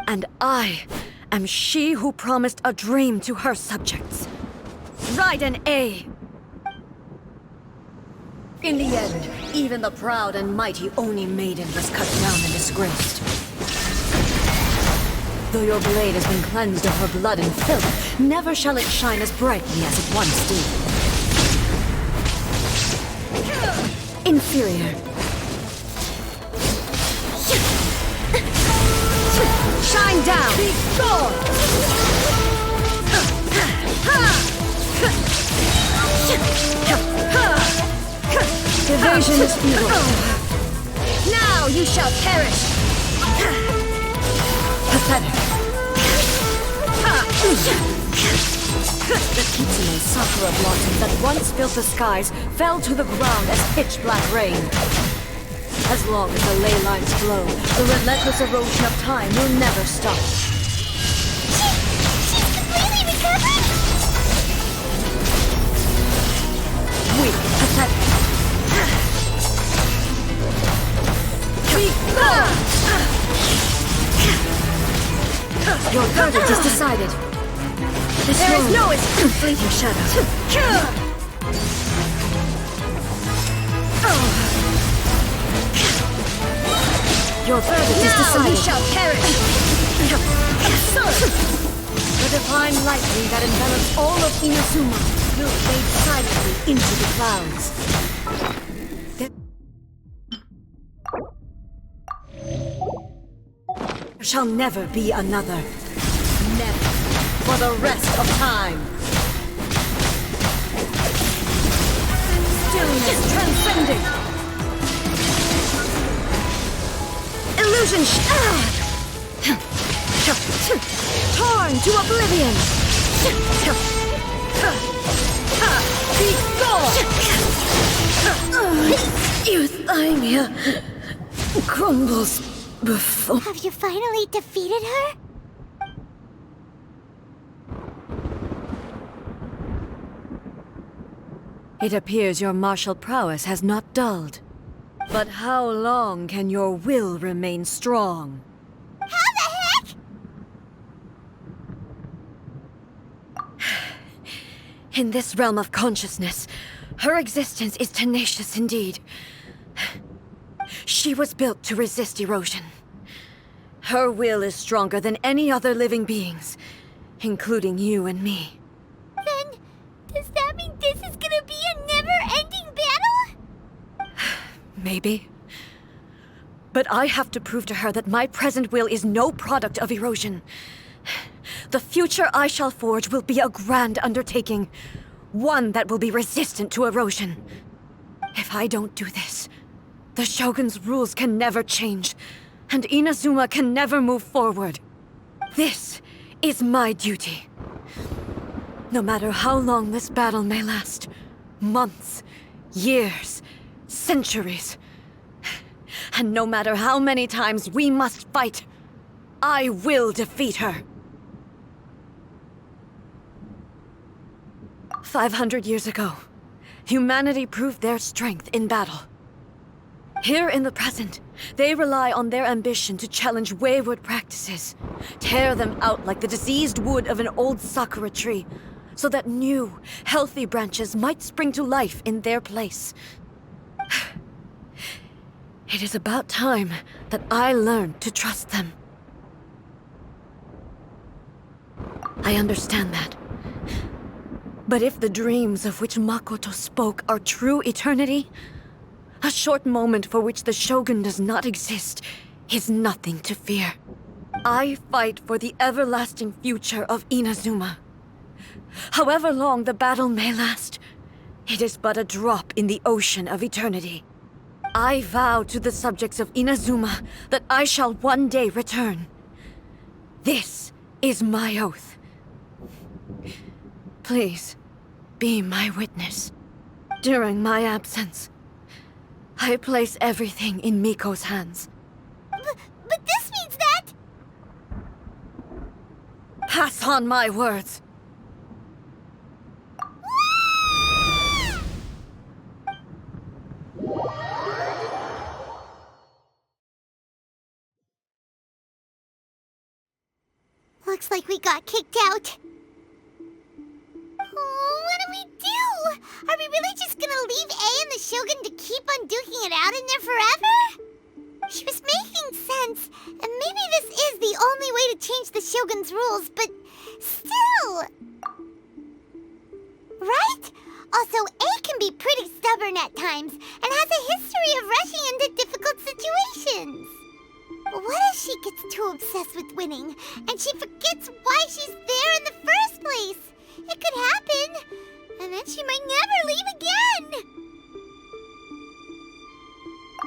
And I am she who promised a dream to her subjects. Raiden A. In the end, even the proud and mighty Oni Maiden was cut down and disgraced. Though your blade has been cleansed of her blood and filth, never shall it shine as brightly as it once did. Inferior. Shine down! Be gone! Evasion is futile. Now you shall perish! Pathetic. The Kitsune sakura blossoms that once filled the skies fell to the ground as pitch-black rain. As long as the ley lines flow, the relentless erosion of time will never stop. She's completely recovered? Weak, pathetic. Your verdict is decided. There is no escape. Your shadow. Your verdict is decided. You shall perish. The divine lightning that envelops all of Inazuma will fade silently into the clouds. There shall never be another. Never. For the rest of time. Stillness transcending. Illusion torn to oblivion. Be gone. Euthymia crumbles before. Have you finally defeated her? It appears your martial prowess has not dulled. But how long can your will remain strong? How the heck? In this realm of consciousness, her existence is tenacious indeed. She was built to resist erosion. Her will is stronger than any other living being's, including you and me. Then, does that mean this is gonna be a never-ending battle? Maybe. But I have to prove to her that my present will is no product of erosion. The future I shall forge will be a grand undertaking, one that will be resistant to erosion. If I don't do this, the Shogun's rules can never change, and Inazuma can never move forward. This is my duty. No matter how long this battle may last, months, years, centuries, and no matter how many times we must fight, I will defeat her. 500 years ago, humanity proved their strength in battle. Here in the present, they rely on their ambition to challenge wayward practices, tear them out like the diseased wood of an old sakura tree, so that new, healthy branches might spring to life in their place. It is about time that I learned to trust them. I understand that. But if the dreams of which Makoto spoke are true eternity, a short moment for which the Shogun does not exist is nothing to fear. I fight for the everlasting future of Inazuma. However long the battle may last, it is but a drop in the ocean of eternity. I vow to the subjects of Inazuma that I shall one day return, is my oath. Please, be my witness. During my absence, I place everything in Miko's hands. But this means that... Pass on my words. Looks like we got kicked out. Oh, what do we do? Are we really just gonna leave A and the Shogun to keep on duking it out in there forever? She was making sense, and maybe this is the only way to change the Shogun's rules, but still... Right? Also, A can be pretty stubborn at times, and has a history of rushing into difficult situations. What if she gets too obsessed with winning, and she forgets why she's there in the first place? It could happen, and then she might never leave again.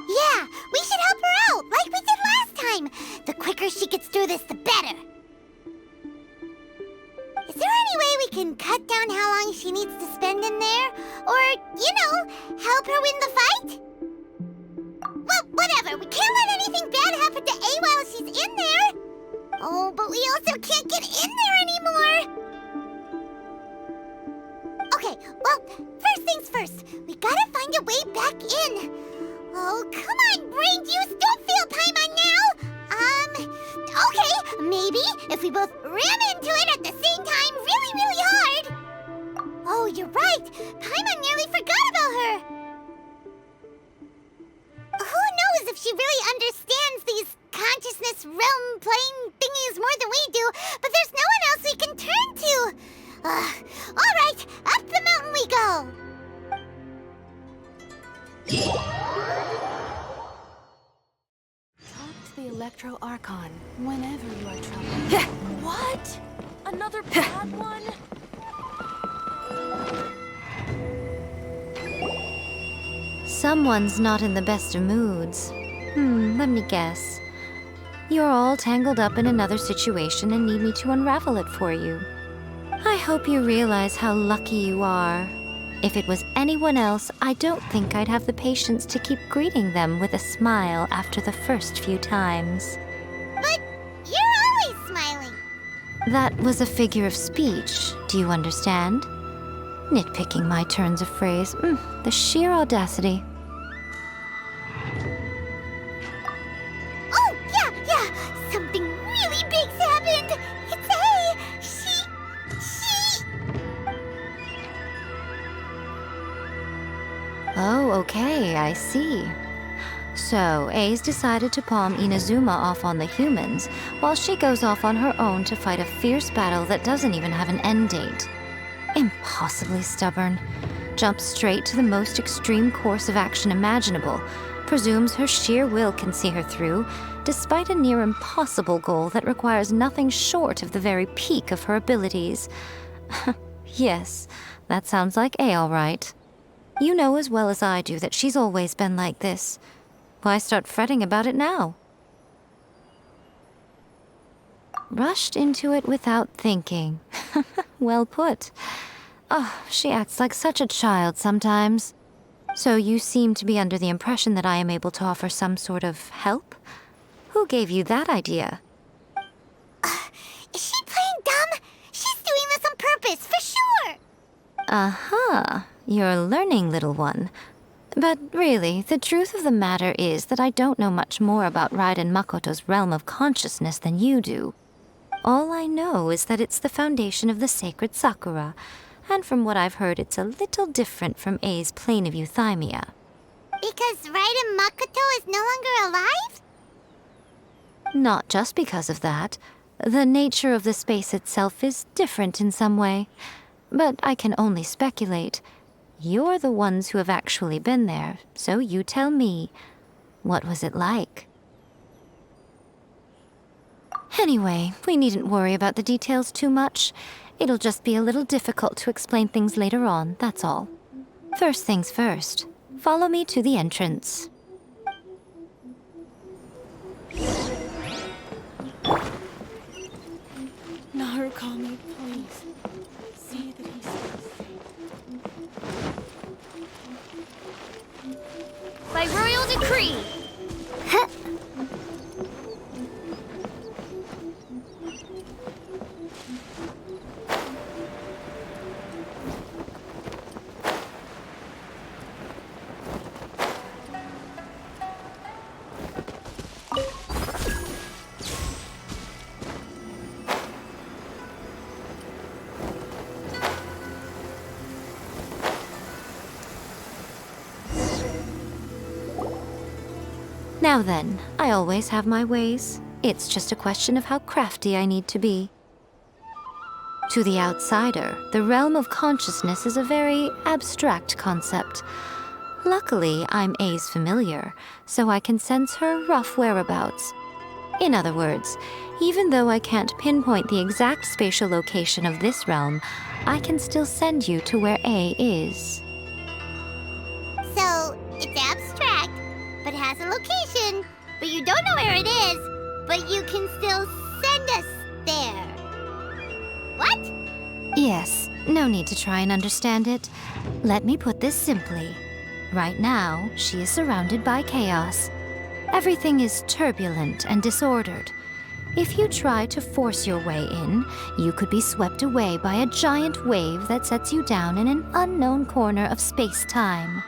Yeah, we should help her out, like we did last time. The quicker she gets through this, the better. Is there any way we can cut down how long she needs to spend in there? Or, you know, help her win the fight? Well, whatever. We can't let anything bad happen to A while she's in there. Oh, but we also can't get in there anymore. Okay, well, first things first. We gotta find a way back in. Oh, come on, brain juice. Don't feel Paimon now. Okay, maybe if we both ram into it at the same time really, really hard. Oh, you're right. Paimon nearly forgot about her. Who knows if she really understands these consciousness realm plane thingies more than we do, but there's no one else we can turn to. All right, up the mountain we go. Talk to the Electro Archon whenever you are troubled. What? Another bad one? Someone's not in the best of moods. Let me guess. You're all tangled up in another situation and need me to unravel it for you. I hope you realize how lucky you are. If it was anyone else, I don't think I'd have the patience to keep greeting them with a smile after the first few times. But you're always smiling. That was a figure of speech, do you understand? Nitpicking my turns of phrase. The sheer audacity. Oh, yeah. Something really big's happened. It's A. She... Oh, okay, I see. So, A's decided to palm Inazuma off on the humans, while she goes off on her own to fight a fierce battle that doesn't even have an end date. Impossibly stubborn. Jumps straight to the most extreme course of action imaginable. Presumes her sheer will can see her through, despite a near impossible goal that requires nothing short of the very peak of her abilities. Yes, that sounds like A all right. You know as well as I do that she's always been like this. Why start fretting about it now? Rushed into it without thinking. Well put. Oh, she acts like such a child sometimes. So you seem to be under the impression that I am able to offer some sort of help? Who gave you that idea? Is she playing dumb? She's doing this on purpose, for sure. Aha, you're learning, little one. But really, the truth of the matter is that I don't know much more about Raiden Makoto's realm of consciousness than you do. All I know is that it's the foundation of the sacred Sakura, and from what I've heard, it's a little different from A's plane of euthymia. Because Raiden Makoto is no longer alive? Not just because of that. The nature of the space itself is different in some way. But I can only speculate. You're the ones who have actually been there, so you tell me. What was it like? Anyway, we needn't worry about the details too much. It'll just be a little difficult to explain things later on, that's all. First things first. Follow me to the entrance. Narukami, please. See that he stays safe. By royal decree! Now then, I always have my ways. It's just a question of how crafty I need to be. To the outsider, the realm of consciousness is a very abstract concept. Luckily, I'm A's familiar, so I can sense her rough whereabouts. In other words, even though I can't pinpoint the exact spatial location of this realm, I can still send you to where A is. So, it's abstract, but has a location, but you don't know where it is, but you can still send us there. What? Yes, no need to try and understand it. Let me put this simply. Right now, she is surrounded by chaos. Everything is turbulent and disordered. If you try to force your way in, you could be swept away by a giant wave that sets you down in an unknown corner of space-time.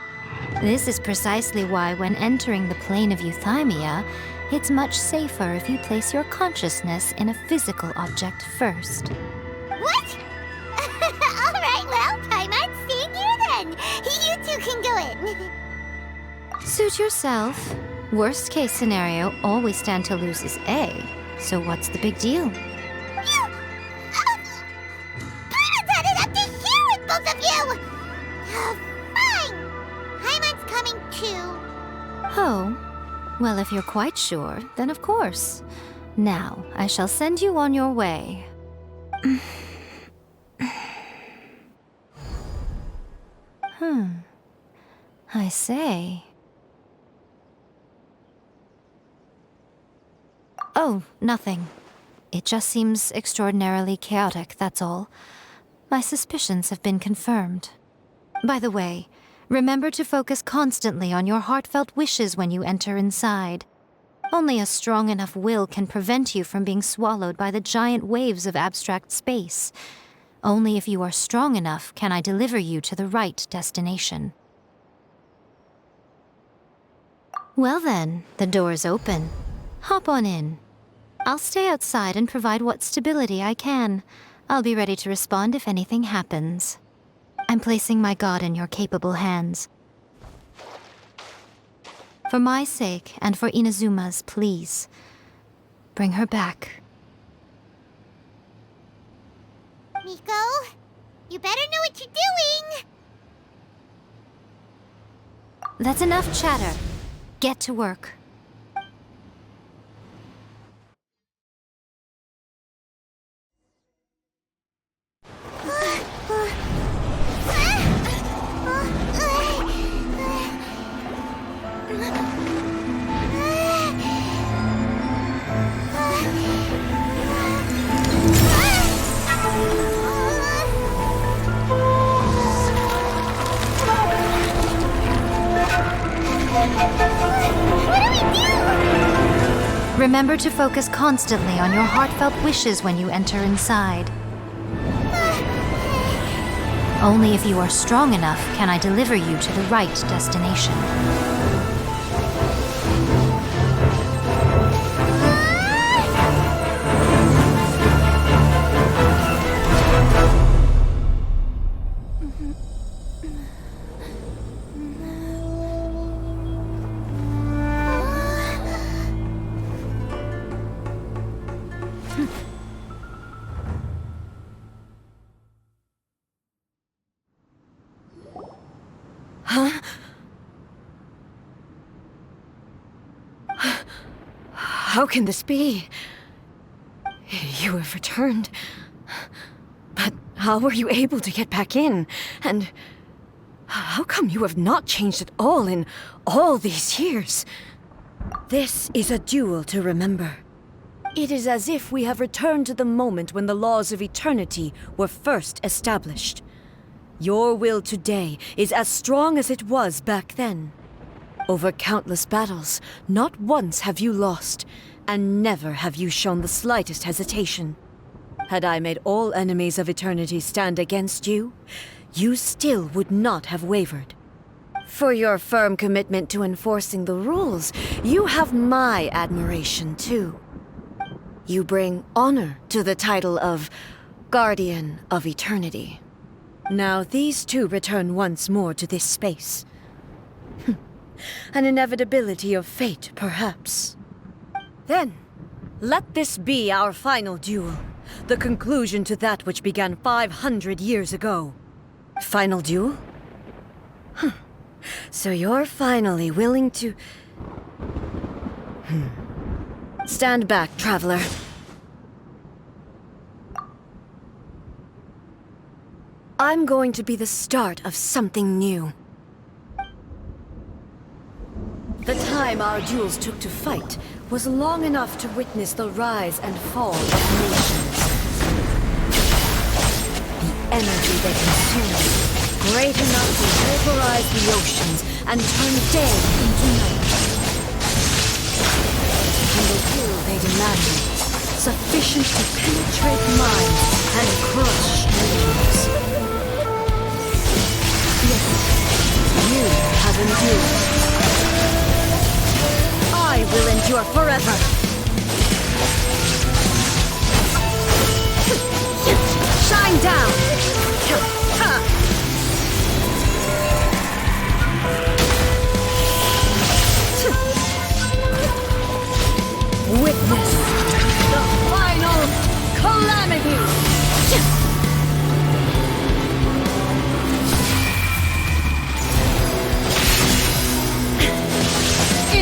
This is precisely why when entering the plane of euthymia, it's much safer if you place your consciousness in a physical object first. What? Alright, well, Paimon's staying here then. You two can go in. Suit yourself. Worst case scenario, all we stand to lose is A. So what's the big deal? You... Paimon's had it up to here with both of you! Fine! Paimon's coming too. Oh, well, if you're quite sure, then of course. Now, I shall send you on your way. I say. Oh, nothing. It just seems extraordinarily chaotic, that's all. My suspicions have been confirmed. By the way, remember to focus constantly on your heartfelt wishes when you enter inside. Only a strong enough will can prevent you from being swallowed by the giant waves of abstract space. Only if you are strong enough can I deliver you to the right destination. Well then, the door's open. Hop on in. I'll stay outside and provide what stability I can. I'll be ready to respond if anything happens. I'm placing my god in your capable hands. For my sake and for Inazuma's, please, bring her back. Miko, you better know what you're doing! That's enough chatter. Get to work. Remember to focus constantly on your heartfelt wishes when you enter inside. Only if you are strong enough can I deliver you to the right destination. How can this be? You have returned. But how were you able to get back in? And how come you have not changed at all in all these years? This is a duel to remember. It is as if we have returned to the moment when the laws of eternity were first established. Your will today is as strong as it was back then. Over countless battles, not once have you lost, and never have you shown the slightest hesitation. Had I made all enemies of eternity stand against you, you still would not have wavered. For your firm commitment to enforcing the rules, you have my admiration too. You bring honor to the title of Guardian of Eternity. Now these two return once more to this space. An inevitability of fate, perhaps. Then, let this be our final duel. The conclusion to that which began 500 years ago. Final duel? So you're finally willing to... Stand back, traveler. I'm going to be the start of something new. The time our duels took to fight was long enough to witness the rise and fall of nations. The energy they consumed, great enough to pulverize the oceans and turn day into night. And the will they demanded, sufficient to penetrate minds and crush dreams. Yet, you have endured. I will endure forever! Shine down! Witness the final calamity!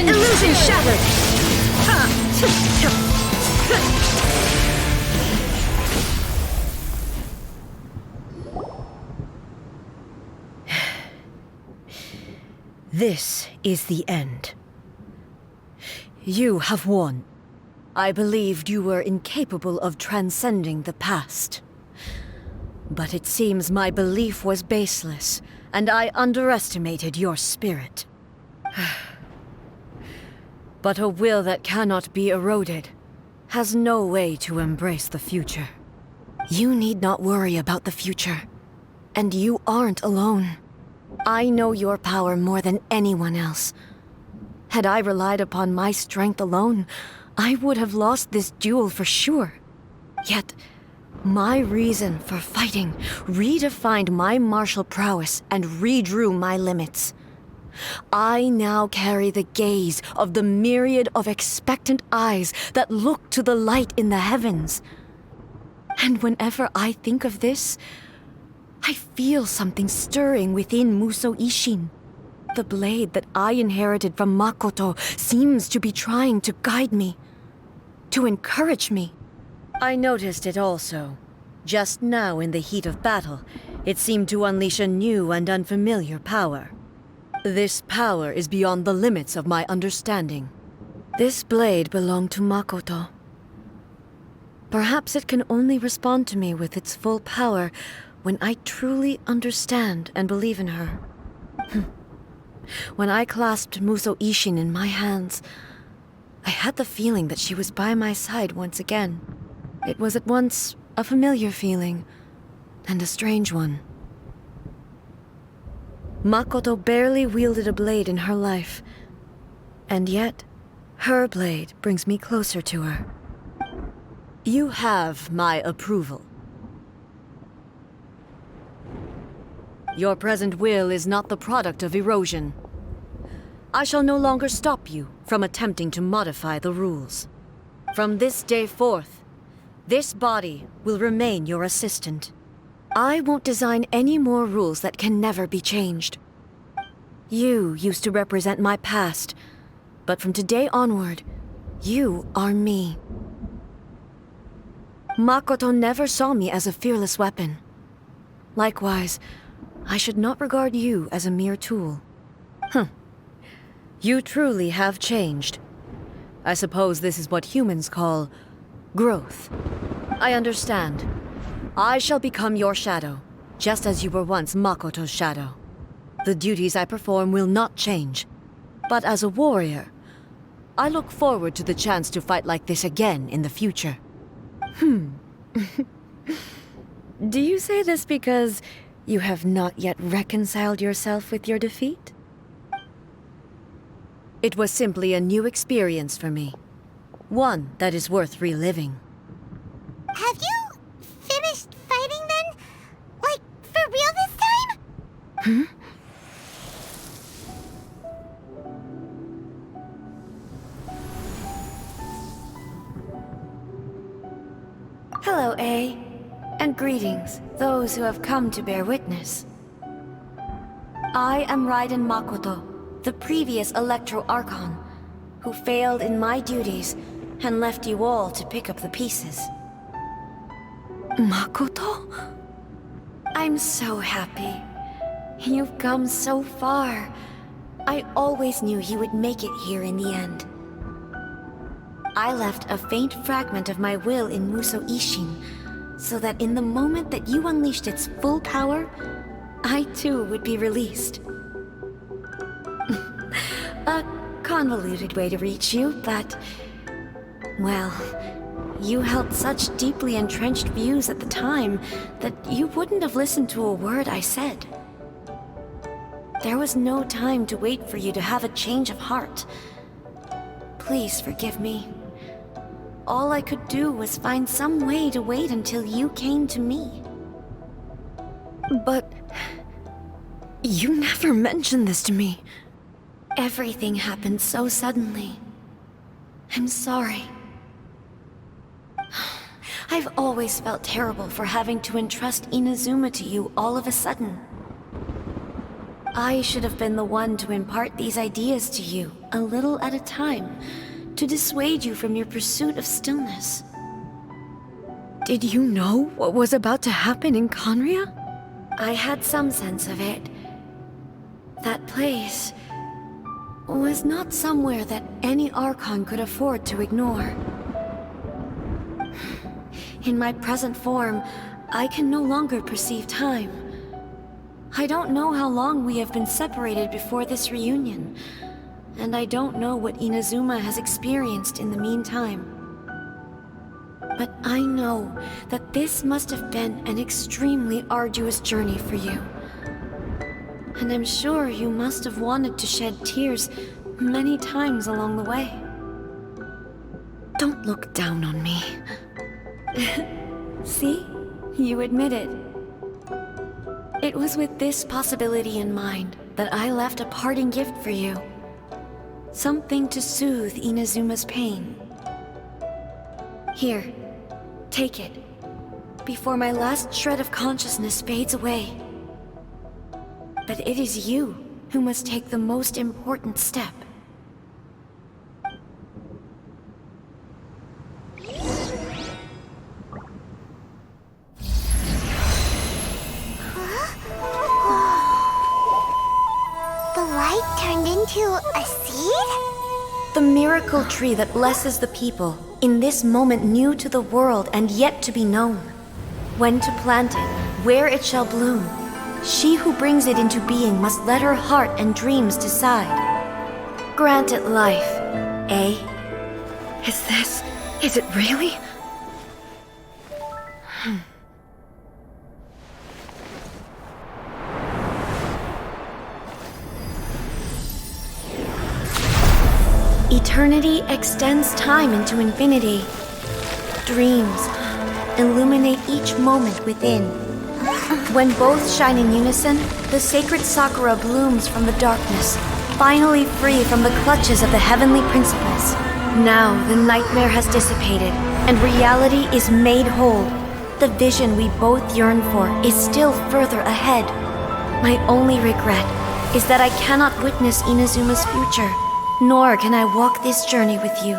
Illusion shattered! This is the end. You have won. I believed you were incapable of transcending the past. But it seems my belief was baseless, and I underestimated your spirit. But a will that cannot be eroded has no way to embrace the future. You need not worry about the future. And you aren't alone. I know your power more than anyone else. Had I relied upon my strength alone, I would have lost this duel for sure. Yet, my reason for fighting redefined my martial prowess and redrew my limits. I now carry the gaze of the myriad of expectant eyes that look to the light in the heavens. And whenever I think of this, I feel something stirring within Muso Ishin. The blade that I inherited from Makoto seems to be trying to guide me, to encourage me. I noticed it also. Just now in the heat of battle, it seemed to unleash a new and unfamiliar power. This power is beyond the limits of my understanding. This blade belonged to Makoto. Perhaps it can only respond to me with its full power when I truly understand and believe in her. When I clasped Muso Ishin in my hands, I had the feeling that she was by my side once again. It was at once a familiar feeling and a strange one. Makoto barely wielded a blade in her life, and yet her blade brings me closer to her. You have my approval. Your present will is not the product of erosion. I shall no longer stop you from attempting to modify the rules. From this day forth, this body will remain your assistant. I won't design any more rules that can never be changed. You used to represent my past, but from today onward, you are me. Makoto never saw me as a fearless weapon. Likewise, I should not regard you as a mere tool. You truly have changed. I suppose this is what humans call growth. I understand. I shall become your shadow, just as you were once Makoto's shadow. The duties I perform will not change. But as a warrior, I look forward to the chance to fight like this again in the future. Do you say this because you have not yet reconciled yourself with your defeat? It was simply a new experience for me. One that is worth reliving. Have you finished fighting then? Like, for real this time? Hello, A. And greetings, those who have come to bear witness. I am Raiden Makoto, the previous Electro Archon, who failed in my duties and left you all to pick up the pieces. Makoto? I'm so happy. You've come so far. I always knew you would make it here in the end. I left a faint fragment of my will in Muso Ishin, so that in the moment that you unleashed its full power, I too would be released. A convoluted way to reach you, but... well, you held such deeply entrenched views at the time that you wouldn't have listened to a word I said. There was no time to wait for you to have a change of heart. Please forgive me. All I could do was find some way to wait until you came to me. But... you never mentioned this to me. Everything happened so suddenly. I'm sorry. I've always felt terrible for having to entrust Inazuma to you all of a sudden. I should have been the one to impart these ideas to you, a little at a time, to dissuade you from your pursuit of stillness. Did you know what was about to happen in Conria? I had some sense of it. That place was not somewhere that any Archon could afford to ignore. In my present form, I can no longer perceive time. I don't know how long we have been separated before this reunion, and I don't know what Inazuma has experienced in the meantime. But I know that this must have been an extremely arduous journey for you. And I'm sure you must have wanted to shed tears many times along the way. Don't look down on me. See? You admit it. It was with this possibility in mind that I left a parting gift for you. Something to soothe Inazuma's pain. Here, take it, before my last shred of consciousness fades away. But it is you who must take the most important step. The light turned into a seed? The miracle tree that blesses the people, in this moment new to the world and yet to be known. When to plant it, where it shall bloom. She who brings it into being must let her heart and dreams decide. Grant it life, eh? Is it really? Eternity extends time into infinity. Dreams illuminate each moment within. When both shine in unison, the sacred Sakura blooms from the darkness, finally free from the clutches of the heavenly principles. Now the nightmare has dissipated, and reality is made whole. The vision we both yearn for is still further ahead. My only regret is that I cannot witness Inazuma's future, nor can I walk this journey with you.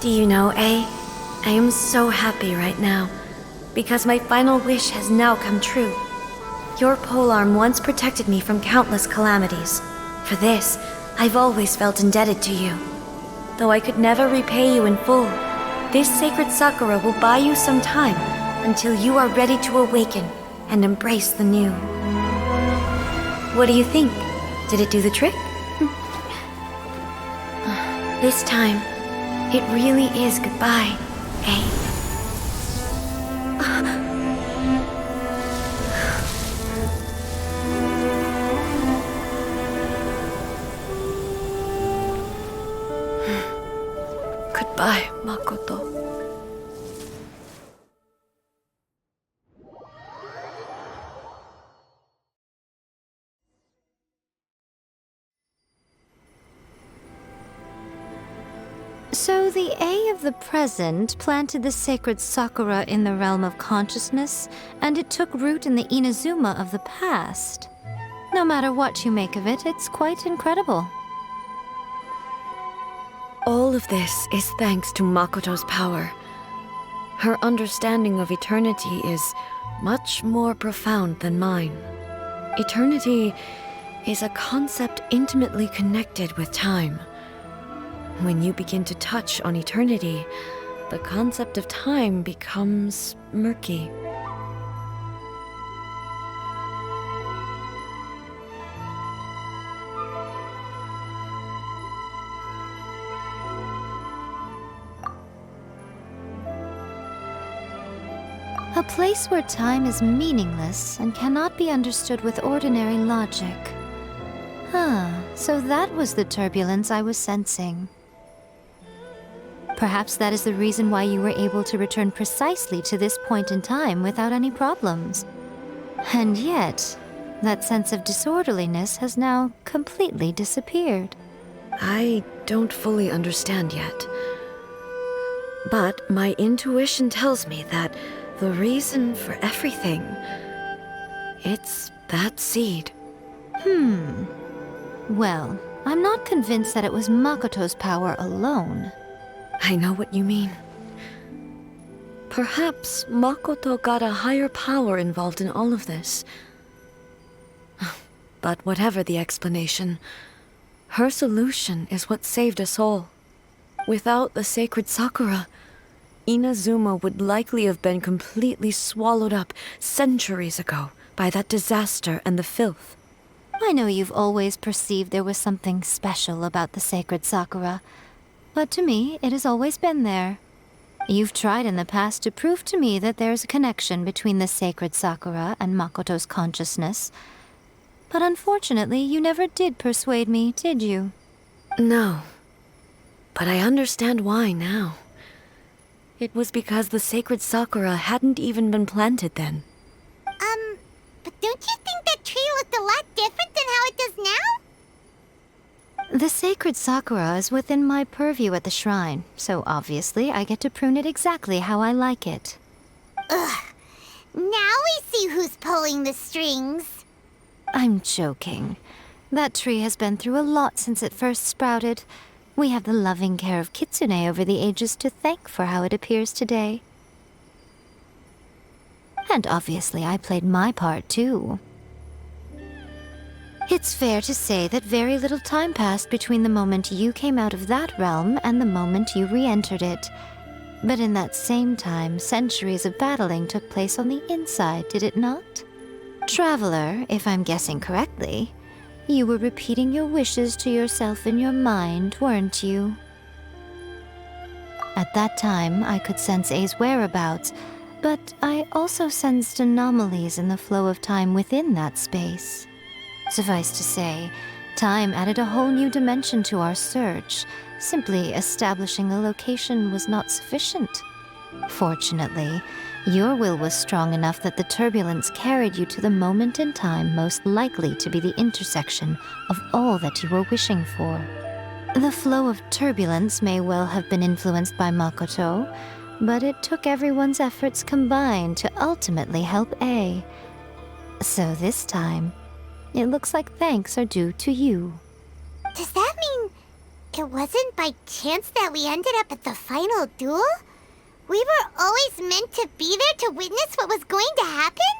Do you know, A? I am so happy right now, because my final wish has now come true. Your polearm once protected me from countless calamities, For this, I've always felt indebted to you. Though I could never repay you in full, this sacred Sakura will buy you some time until you are ready to awaken and embrace the new. What do you think? Did it do the trick? This time, it really is goodbye, eh? Goodbye, Makoto. So the A of the present planted the sacred Sakura in the realm of consciousness, and it took root in the Inazuma of the past. No matter what you make of it, it's quite incredible. All of this is thanks to Makoto's power. Her understanding of eternity is much more profound than mine. Eternity is a concept intimately connected with time. When you begin to touch on eternity, the concept of time becomes murky. A place where time is meaningless and cannot be understood with ordinary logic. So that was the turbulence I was sensing. Perhaps that is the reason why you were able to return precisely to this point in time without any problems. And yet, that sense of disorderliness has now completely disappeared. I don't fully understand yet. But my intuition tells me that the reason for everything, it's that seed. Well, I'm not convinced that it was Makoto's power alone. I know what you mean. Perhaps Makoto got a higher power involved in all of this. But whatever the explanation, her solution is what saved us all. Without the sacred Sakura, Inazuma would likely have been completely swallowed up centuries ago by that disaster and the filth. I know you've always perceived there was something special about the sacred Sakura, but to me, it has always been there. You've tried in the past to prove to me that there's a connection between the sacred Sakura and Makoto's consciousness, but unfortunately, you never did persuade me, did you? No, but I understand why now. It was because the sacred Sakura hadn't even been planted then. But don't you think that tree looked a lot different than how it does now? The sacred Sakura is within my purview at the shrine, so obviously I get to prune it exactly how I like it. Ugh. Now we see who's pulling the strings. I'm joking. That tree has been through a lot since it first sprouted. We have the loving care of Kitsune over the ages to thank for how it appears today. And obviously I played my part too. It's fair to say that very little time passed between the moment you came out of that realm and the moment you re-entered it. But in that same time, centuries of battling took place on the inside, did it not? Traveler, if I'm guessing correctly, you were repeating your wishes to yourself in your mind, weren't you? At that time, I could sense A's whereabouts, but I also sensed anomalies in the flow of time within that space. Suffice to say, time added a whole new dimension to our search. Simply establishing a location was not sufficient. Fortunately, your will was strong enough that the turbulence carried you to the moment in time most likely to be the intersection of all that you were wishing for. The flow of turbulence may well have been influenced by Makoto, but it took everyone's efforts combined to ultimately help A. So this time, it looks like thanks are due to you. Does that mean it wasn't by chance that we ended up at the final duel? We were always meant to be there to witness what was going to happen?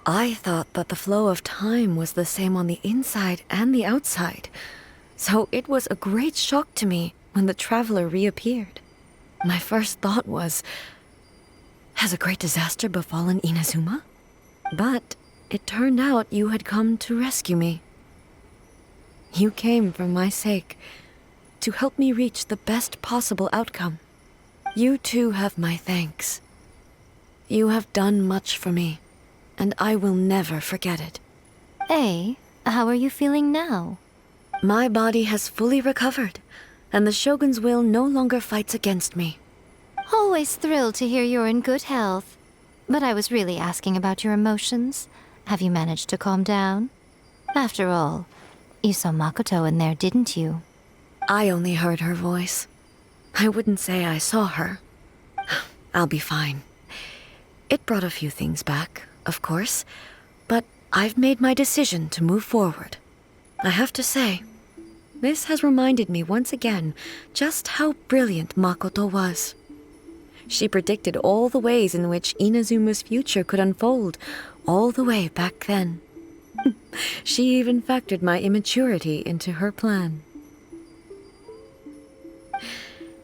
I thought that the flow of time was the same on the inside and the outside, so it was a great shock to me when the traveler reappeared. My first thought was, has a great disaster befallen Inazuma? But it turned out you had come to rescue me. You came for my sake, to help me reach the best possible outcome. You too have my thanks. You have done much for me, and I will never forget it. Hey, how are you feeling now? My body has fully recovered, and the Shogun's will no longer fights against me. Always thrilled to hear you're in good health. But I was really asking about your emotions. Have you managed to calm down? After all, you saw Makoto in there, didn't you? I only heard her voice. I wouldn't say I saw her. I'll be fine. It brought a few things back, of course, but I've made my decision to move forward. I have to say, this has reminded me once again just how brilliant Makoto was. She predicted all the ways in which Inazuma's future could unfold, all the way back then. She even factored my immaturity into her plan.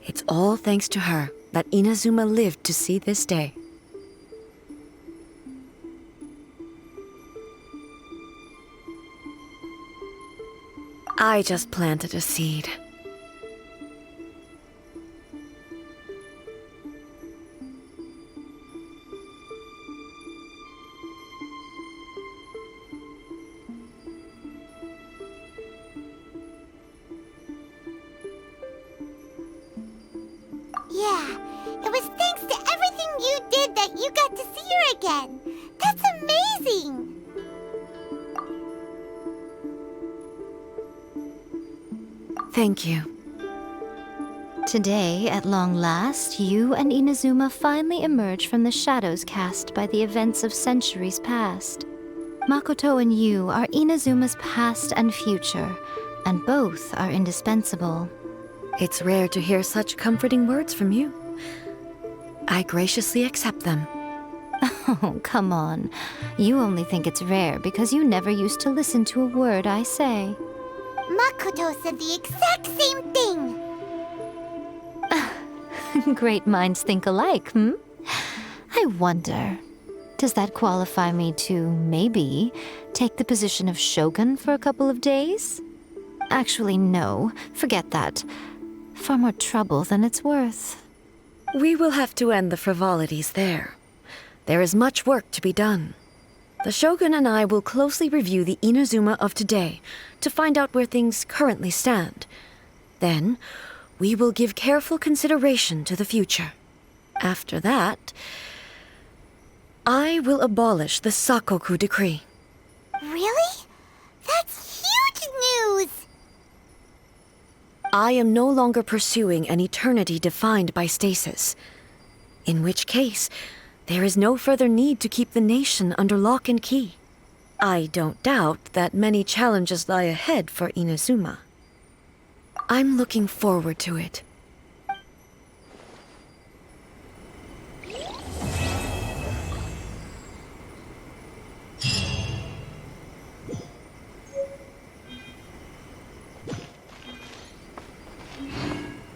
It's all thanks to her that Inazuma lived to see this day. I just planted a seed. Yeah, it was thanks to everything you did that you got to see her again. That's amazing! Thank you. Today, at long last, you and Inazuma finally emerge from the shadows cast by the events of centuries past. Makoto and you are Inazuma's past and future, and both are indispensable. It's rare to hear such comforting words from you. I graciously accept them. Oh, come on. You only think it's rare because you never used to listen to a word I say. Makoto said the exact same thing! Great minds think alike, hmm? I wonder, does that qualify me to, maybe, take the position of Shogun for a couple of days? Actually, no. Forget that. Far more trouble than it's worth. We will have to end the frivolities there. There is much work to be done. The Shogun and I will closely review the Inazuma of today to find out where things currently stand. Then, we will give careful consideration to the future. After that, I will abolish the Sakoku decree. Really? That's huge news! I am no longer pursuing an eternity defined by stasis. In which case, there is no further need to keep the nation under lock and key. I don't doubt that many challenges lie ahead for Inazuma. I'm looking forward to it.